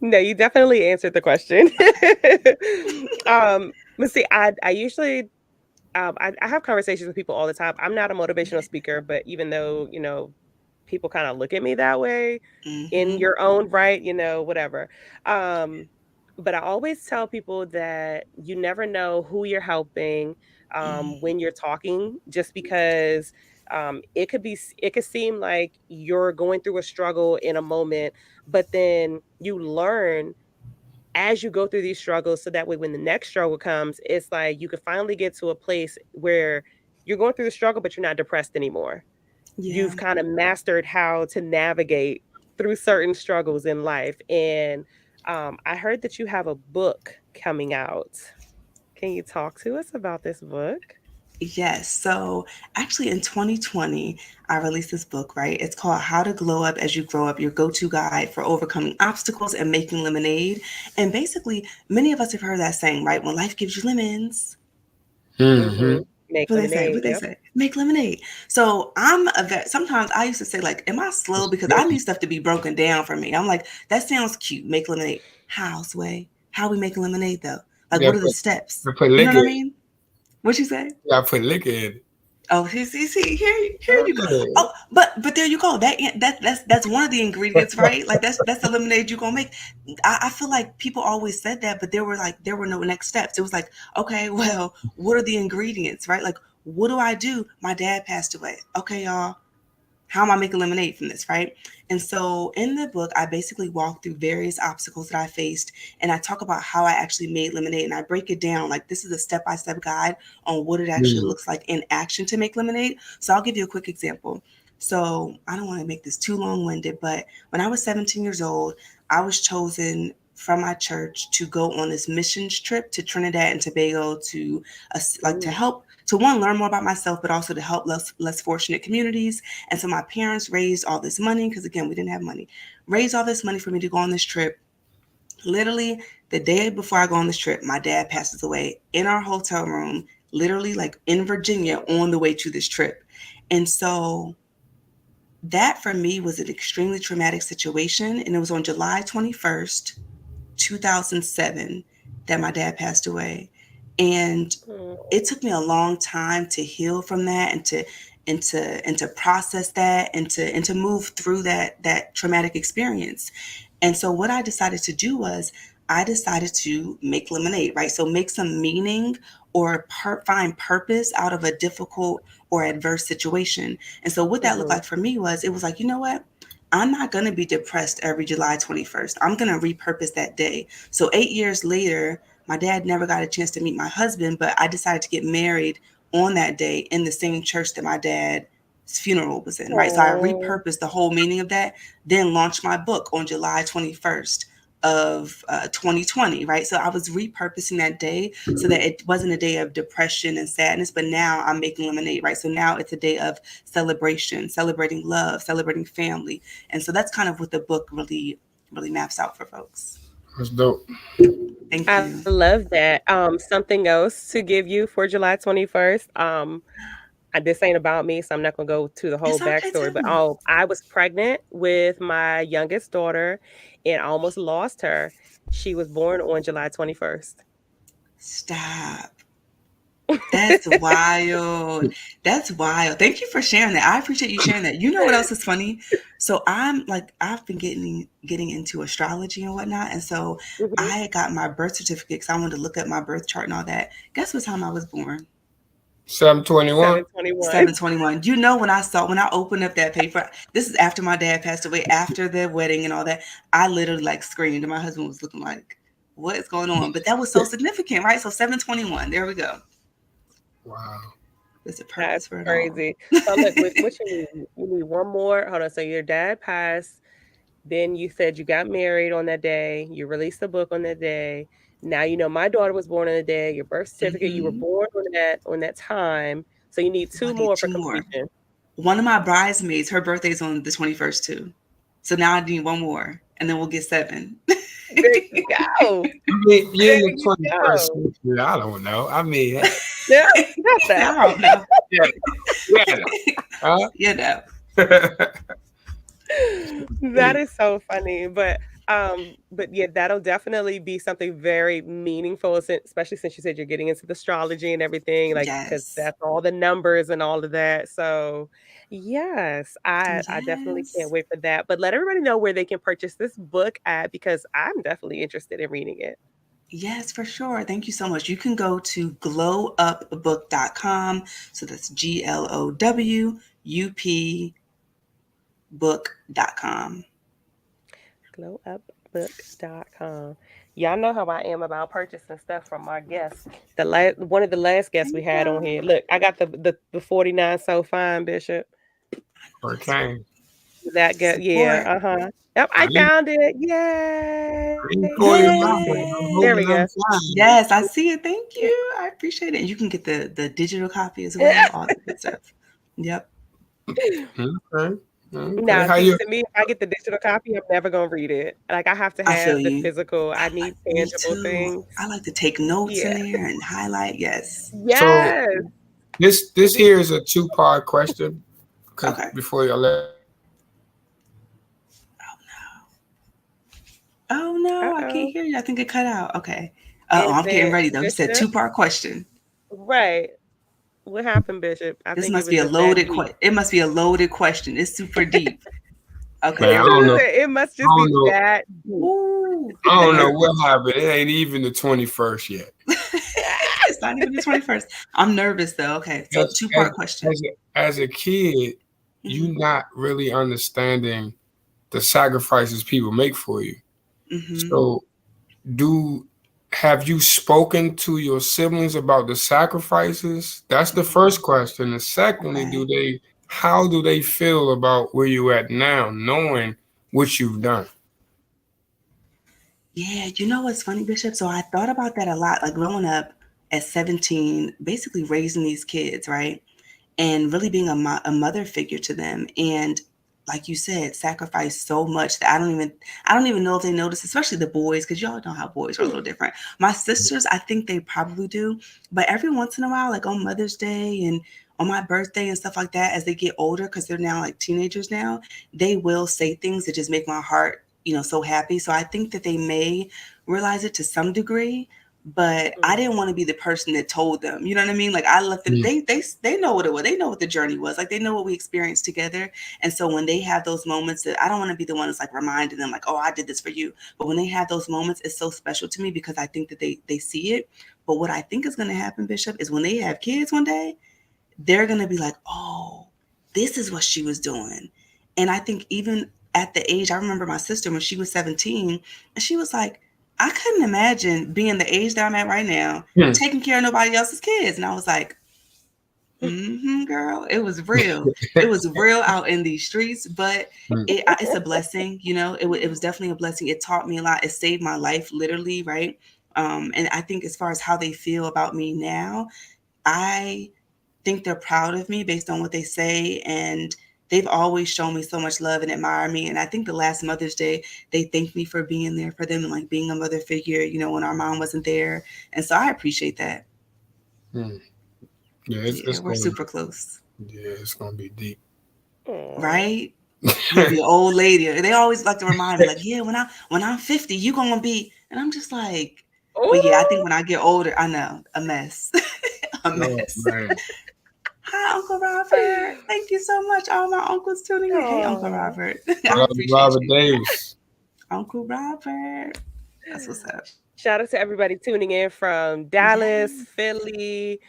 No, you definitely answered the question. Let's see. I usually I have conversations with people all the time. I'm not a motivational speaker, but even though people kind of look at me that way in your own right, whatever. But I always tell people that you never know who you're helping when you're talking, just because it could seem like you're going through a struggle in a moment, but then you learn as you go through these struggles, so that way when the next struggle comes, it's like you could finally get to a place where you're going through the struggle, but you're not depressed anymore. You've kind of mastered how to navigate through certain struggles in life. And I heard that you have a book coming out. Can you talk to us about this book? Yes. So actually in 2020, I released this book, right? It's called How to Glow Up as You Grow Up, your go-to guide for overcoming obstacles and making lemonade. And basically, many of us have heard that saying, right? When life gives you lemons, Make what lemonade. they say? Make lemonade. So sometimes I used to say, like, am I slow? Because I need stuff to be broken down for me. I'm like, that sounds cute. Make lemonade. How, Sway? How we make lemonade though? Like, what are the steps? You know what I mean? What you say? Yeah, I put liquor in it. Oh, see, here you go. Oh, but there you go. That's one of the ingredients, right? Like that's the lemonade you're gonna make. I feel like people always said that, but there were no next steps. It was like, okay, well, what are the ingredients, right? Like, what do I do? My dad passed away. Okay, y'all, how am I making lemonade from this, right? And so in the book, I basically walk through various obstacles that I faced, and I talk about how I actually made lemonade, and I break it down. Like, this is a step-by-step guide on what it actually looks like in action to make lemonade. So I'll give you a quick example. So I don't want to make this too long-winded, but when I was 17 years old, I was chosen from my church to go on this missions trip to Trinidad and Tobago to to help to one, learn more about myself, but also to help less fortunate communities. And so my parents raised all this money, because again, we didn't have money, raised all this money for me to go on this trip. Literally the day before I go on this trip, my dad passes away in our hotel room, literally like in Virginia on the way to this trip. And so that for me was an extremely traumatic situation. And it was on July 21st, 2007 that my dad passed away. And it took me a long time to heal from that and to process that and to move through that traumatic experience. And so what I decided to do was I decided to make lemonade, right? So make some meaning or find purpose out of a difficult or adverse situation. And so what that looked like for me was, it was like, you know what? I'm not going to be depressed every July 21st. I'm going to repurpose that day. So 8 years later, my dad never got a chance to meet my husband, but I decided to get married on that day in the same church that my dad's funeral was in, right? So I repurposed the whole meaning of that, then launched my book on July 21st of 2020, right? So I was repurposing that day so that it wasn't a day of depression and sadness, but now I'm making lemonade, right? So now it's a day of celebration, celebrating love, celebrating family. And so that's kind of what the book really maps out for folks. That's dope. Thank I you. love that. Something else to give you for July 21st. This ain't about me, so I'm not gonna go to the whole It's okay, backstory. But too. I was pregnant with my youngest daughter and almost lost her. She was born on July 21st. Stop. That's wild. That's wild. Thank you for sharing that. I appreciate you sharing that. You know what else is funny? So I've been getting into astrology and whatnot. And so I got my birth certificate because I wanted to look at my birth chart and all that. Guess what time I was born? 721. 721. You know, when I opened up that paper, this is after my dad passed away, after the wedding and all that, I literally like screamed, and my husband was looking like, what is going on? But that was so significant, right? So 721. There we go. Wow. There's a purpose for it crazy. So look, what you need? You need one more. Hold on. So your dad passed. Then you said you got married on that day. You released the book on that day. Now you know my daughter was born on the day. Your birth certificate. You were born on that time. So you need two more for completion. One of my bridesmaids, her birthday's on the 21st too. So now I need one more, and then we'll get 7. There you go. I mean, you're in the 21st century. I don't know. I mean, yeah, not that. I don't know. You know. That is so funny, but yeah, that'll definitely be something very meaningful, especially since you said you're getting into the astrology and everything, like because that's all the numbers and all of that. So yes, I definitely can't wait for that. But let everybody know where they can purchase this book at, because I'm definitely interested in reading it. Yes, for sure. Thank you so much. You can go to glowupbook.com. So that's GLOWUP book.com. glowupbook.com. Y'all know how I am about purchasing stuff from our guests. One of the last guests we had on here. Look, I got the 49 So Fine, Bishop. Okay. That get Yep, I found it. Yay! There we go. Yes, I see it. Thank you. I appreciate it. And you can get the digital copy as well. All that good stuff. Yep. Okay. Now, to me, if I get the digital copy, I'm never gonna read it. Like I have to have the physical. I need tangible things. I like to take notes in there and highlight. Yes. Yes. So this here is a 2-part question. Okay. Before y'all let. Oh no, I can't hear you. I think it cut out. Okay. I'm getting ready though. You said 2-part question. Right. What happened, Bishop? I This think it must was be a just that loaded deep. it must be a loaded question. It's super deep. Okay, Man, I there we don't go. know. It must I just be don't know. that deep. Ooh, I the don't know nerve. what happened. It ain't even the 21st yet. It's not even the 21st. I'm nervous though. Okay, so As, two-part question. as a kid, you not really understanding the sacrifices people make for you. Mm-hmm. So, have you spoken to your siblings about the sacrifices? That's the first question. And secondly, how do they feel about where you at now, knowing what you've done? Yeah, you know what's funny, Bishop? So I thought about that a lot, like growing up at 17, basically raising these kids, right? And really being a mother figure to them. And like you said, sacrifice so much that I don't even know if they notice, especially the boys, because y'all know how boys are a little different. My sisters, I think they probably do, but every once in a while, like on Mother's Day and on my birthday and stuff like that, as they get older, because they're now like teenagers now, they will say things that just make my heart, so happy. So I think that they may realize it to some degree, but I didn't want to be the person that told them. You know what I mean? Like I let them. They know what it was. They know what the journey was. Like they know what we experienced together. And so when they have those moments, that I don't want to be the one that's like reminding them, like, oh, I did this for you. But when they have those moments, it's so special to me because I think that they see it. But what I think is going to happen, Bishop, is when they have kids one day, they're going to be like, oh, this is what she was doing. And I think even at the age, I remember my sister when she was 17, and she was like, I couldn't imagine being the age that I'm at right now, taking care of nobody else's kids. And I was like, girl, it was real. It was real out in these streets, but it's a blessing, it was definitely a blessing. It taught me a lot. It saved my life, literally, right? And I think as far as how they feel about me now, I think they're proud of me based on what they say, and they've always shown me so much love and admire me. And I think the last Mother's Day, they thanked me for being there for them and like being a mother figure, when our mom wasn't there. And so I appreciate that. Yeah, it's we're super close. Yeah, it's gonna be deep. Right? You'll be an old lady. They always like to remind me, like, yeah, when I'm 50, you gonna be, and I'm just like, but yeah, I think when I get older, I know, a mess. A mess. Oh, Hi, Uncle Robert. Thank you so much. All my uncles tuning in. Hey, Uncle Robert. I appreciate Robert you. Davis. Uncle Robert. That's what's up. Shout out to everybody tuning in from Dallas, Philly,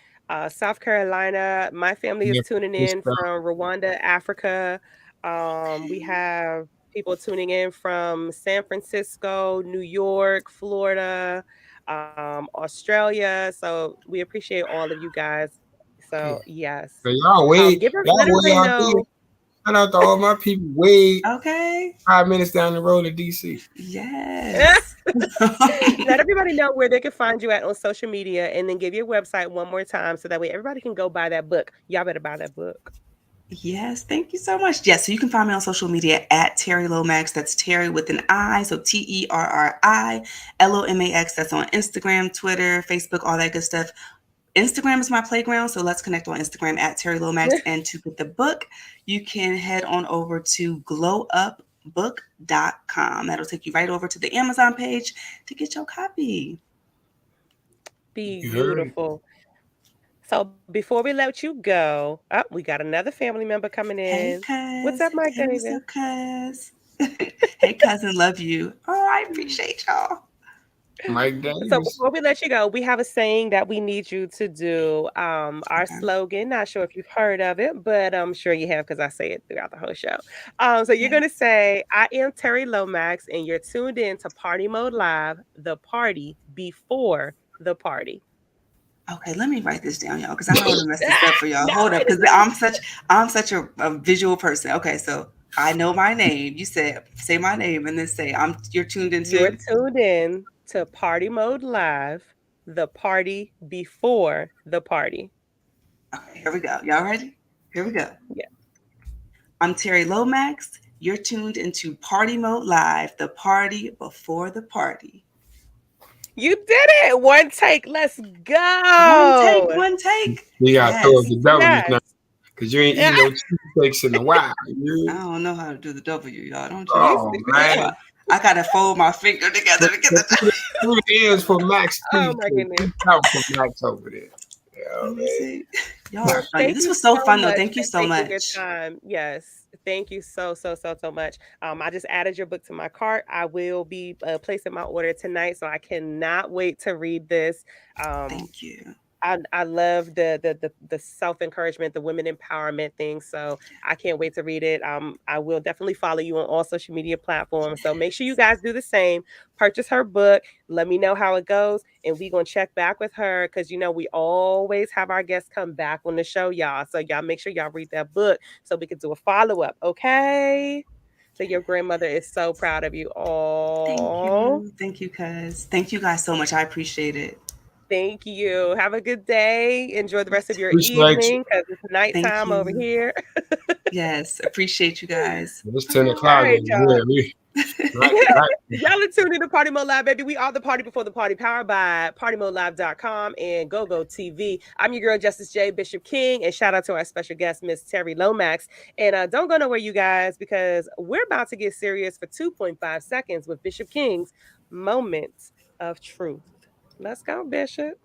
South Carolina. My family is tuning in from Rwanda, Africa. We have people tuning in from San Francisco, New York, Florida, Australia. So we appreciate all of you guys. So yes, So y'all wait. let Y'all way everybody out know. there. Shout out to all my people way okay 5 minutes down the road to DC. Yes. Let everybody know where they can find you at on social media, and then give your website one more time so that way everybody can go buy that book. Y'all better buy that book. Yes, thank you so much. Yes, so you can find me on social media at Terri Lomax. That's Terri with an I, so TerriLomax. That's on Instagram, Twitter, Facebook, all that good stuff. Instagram is my playground, so let's connect on Instagram at Terri Lomax. And to get the book, you can head on over to glowupbook.com. That'll take you right over to the Amazon page to get your copy. Beautiful. So before we let you go, we got another family member coming in. Hey, cuz. What's up, Mike? Hey, what's up, cuz? Hey, cousin, love you. Oh, I appreciate y'all. Mike Davis. So before we let you go, we have a saying that we need you to do. Our slogan, not sure if you've heard of it, but I'm sure you have because I say it throughout the whole show. So you're going to say, I am Terri Lomax, and you're tuned in to Partymode Live, the party before the party. Okay, let me write this down, y'all, because I don't want to mess this up for y'all. Hold up, because I'm such a visual person. Okay, so I know my name. You said say my name and then say you're tuned into. You're tuned in to Partymode Live, the party before the party. Okay, here we go. Y'all ready? Here we go. Yeah. I'm Terri Lomax. You're tuned into Partymode Live, the party before the party. You did it. One take. Let's go. One take. You got to throw up the W now, because you ain't eating no cheesecakes in a while. I don't know how to do the W, y'all. Don't you? Oh, man. I got to fold my finger together to get the Two ends for Max. Oh, my goodness. Out for Max over there. Let me see. Y'all are funny. Thank This you was so so fun though. much Thank you for so taking your much. time. Yes. Thank you so much. I just added your book to my cart. I will be placing my order tonight, so I cannot wait to read this. Um, Thank you. I love the self encouragement, the women empowerment thing. So I can't wait to read it. I will definitely follow you on all social media platforms. So make sure you guys do the same. Purchase her book. Let me know how it goes, and we gonna check back with her because we always have our guests come back on the show, y'all. So y'all make sure y'all read that book so we can do a follow up. Okay. So your grandmother is so proud of you. Thank Oh. you. Thank you, cuz. Thank you guys so much. I appreciate it. Thank you. Have a good day. Enjoy the rest of your Appreciate you. evening because it's Thank nighttime over you. here. Yes, appreciate you guys. It's 10 All o'clock right, over y'all. here. Right, Yeah, right. y'all are tuned in to Party Mode Live, baby. We are the party before the party, powered by PartyModeLive.com and GoGo TV. I'm your girl, Justice J. Bishop King, and shout out to our special guest, Miss Terri Lomax. And don't go nowhere, you guys, because we're about to get serious for 2.5 seconds with Bishop King's Moments of Truth. Let's go, Bishop.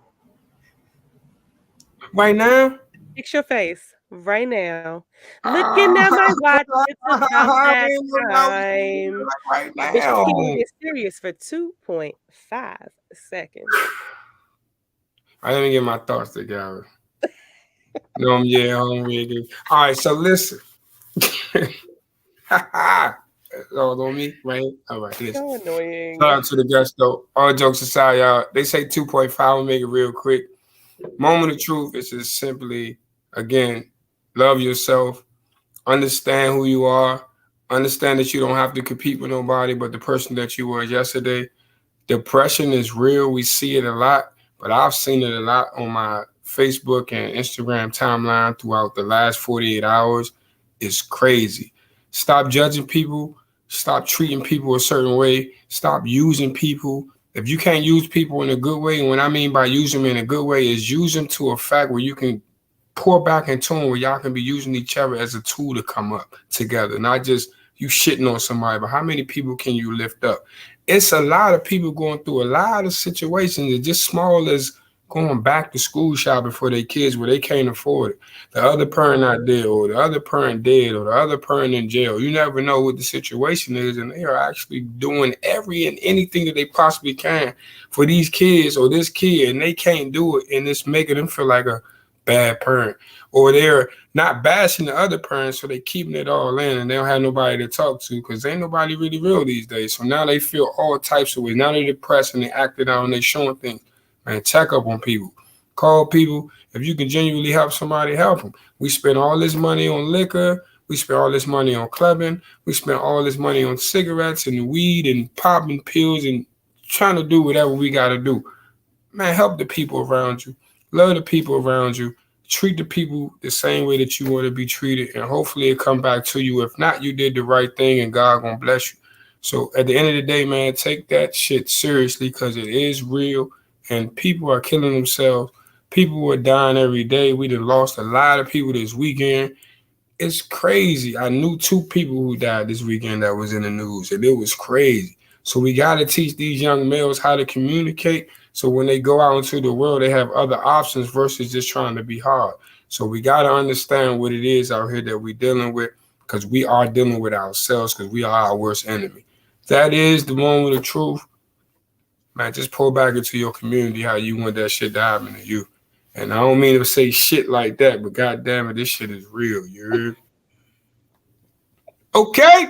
Right now? Fix your face right now. Looking at my watch, it's about that time. Right Bishop now. King gets serious for 2.5 seconds. I didn't get my thoughts together. No, yeah, homie. All right, so listen. All on me, right? All right, listen. So annoying. Shout out to the guests, though. All jokes aside, y'all. They say 2.5. I'll make it real quick. Moment of truth is just simply, again, love yourself, understand who you are, understand that you don't have to compete with nobody but the person that you were yesterday. Depression is real. We see it a lot, but I've seen it a lot on my Facebook and Instagram timeline throughout the last 48 hours. It's crazy. Stop judging people. Stop treating people a certain way. Stop using people. If you can't use people in a good way, and what I mean by use them in a good way is use them to a fact where you can pour back into them, where y'all can be using each other as a tool to come up together, not just you shitting on somebody, but how many people can you lift up? It's a lot of people going through a lot of situations that just small as going back to school shopping for their kids where they can't afford it. The other parent not there, or the other parent dead, or the other parent in jail. You never know what the situation is, and they are actually doing every and anything that they possibly can for these kids or this kid, and they can't do it, and it's making them feel like a bad parent. Or they're not bashing the other parents, so they keeping it all in, and they don't have nobody to talk to because ain't nobody really real these days. So now they feel all types of ways. Now they're depressed and they acting out and they showing things. Man, check up on people. Call people. If you can genuinely help somebody, help them. We spend all this money on liquor. We spend all this money on clubbing. We spend all this money on cigarettes and weed and popping pills and trying to do whatever we got to do. Man, help the people around you. Love the people around you. Treat the people the same way that you want to be treated, and hopefully it come back to you. If not, you did the right thing, and God gonna bless you. So at the end of the day, man, take that shit seriously because it is real, and people are killing themselves. People are dying every day. We done lost a lot of people this weekend. It's crazy. I knew 2 people who died this weekend that was in the news, and it was crazy. So we got to teach these young males how to communicate so when they go out into the world, they have other options versus just trying to be hard. So we got to understand what it is out here that we're dealing with because we are dealing with ourselves because we are our worst enemy. That is the moment of truth. Man, just pull back into your community how you want that shit to happen to you. And I don't mean to say shit like that, but God damn it, this shit is real. You heard? Okay.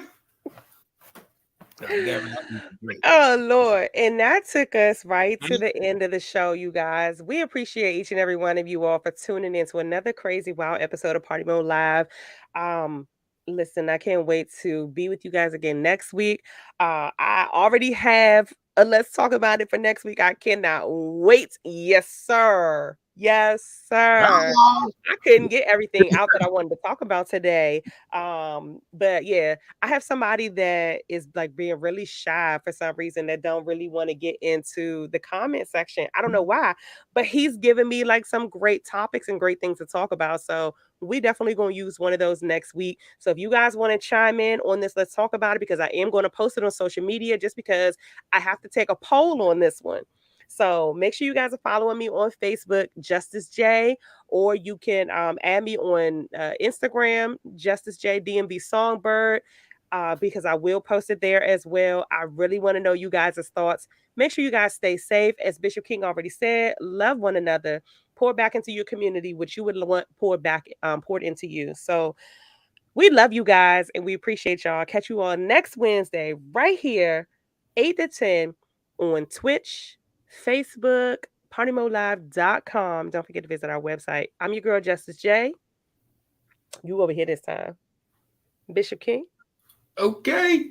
God damn it. Oh Lord. And that took us right to the end of the show, you guys. We appreciate each and every one of you all for tuning in to another crazy wild episode of Party Mode Live. Um Listen, I can't wait to be with you guys again next week. I already have a let's talk about it for next week. I cannot wait. Yes, sir. Yes, sir. I couldn't get everything out that I wanted to talk about today. But yeah, I have somebody that is like being really shy for some reason that don't really want to get into the comment section. I don't know why, but he's giving me like some great topics and great things to talk about. So we definitely going to use one of those next week. So if you guys want to chime in on this, let's talk about it because I am going to post it on social media just because I have to take a poll on this one. So make sure you guys are following me on Facebook, Justice J, or you can add me on Instagram, Justice J DMV Songbird, because I will post it there as well. I really want to know you guys' thoughts. Make sure you guys stay safe. As Bishop King already said, love one another. Pour back into your community what you would want poured into you. So we love you guys and we appreciate y'all. Catch you on next Wednesday right here, 8 to 10 on Twitch, Facebook, partymodelive.com. Don't forget to visit our website. I'm your girl, Justice J. You over here this time. Bishop King. Okay.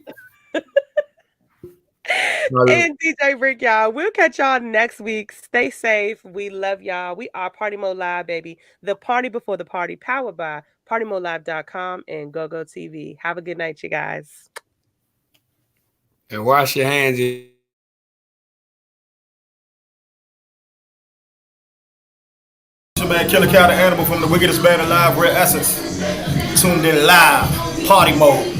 And DJ Rick, y'all. We'll catch y'all next week. Stay safe. We love y'all. We are Party Mode Live, baby. The party before the party, powered by partymodelive.com and GoGo TV. Have a good night, you guys. And wash your hands. Man, Killer Cow, the animal from the wickedest band alive, Rare Essence. Tuned in live, Party Mode.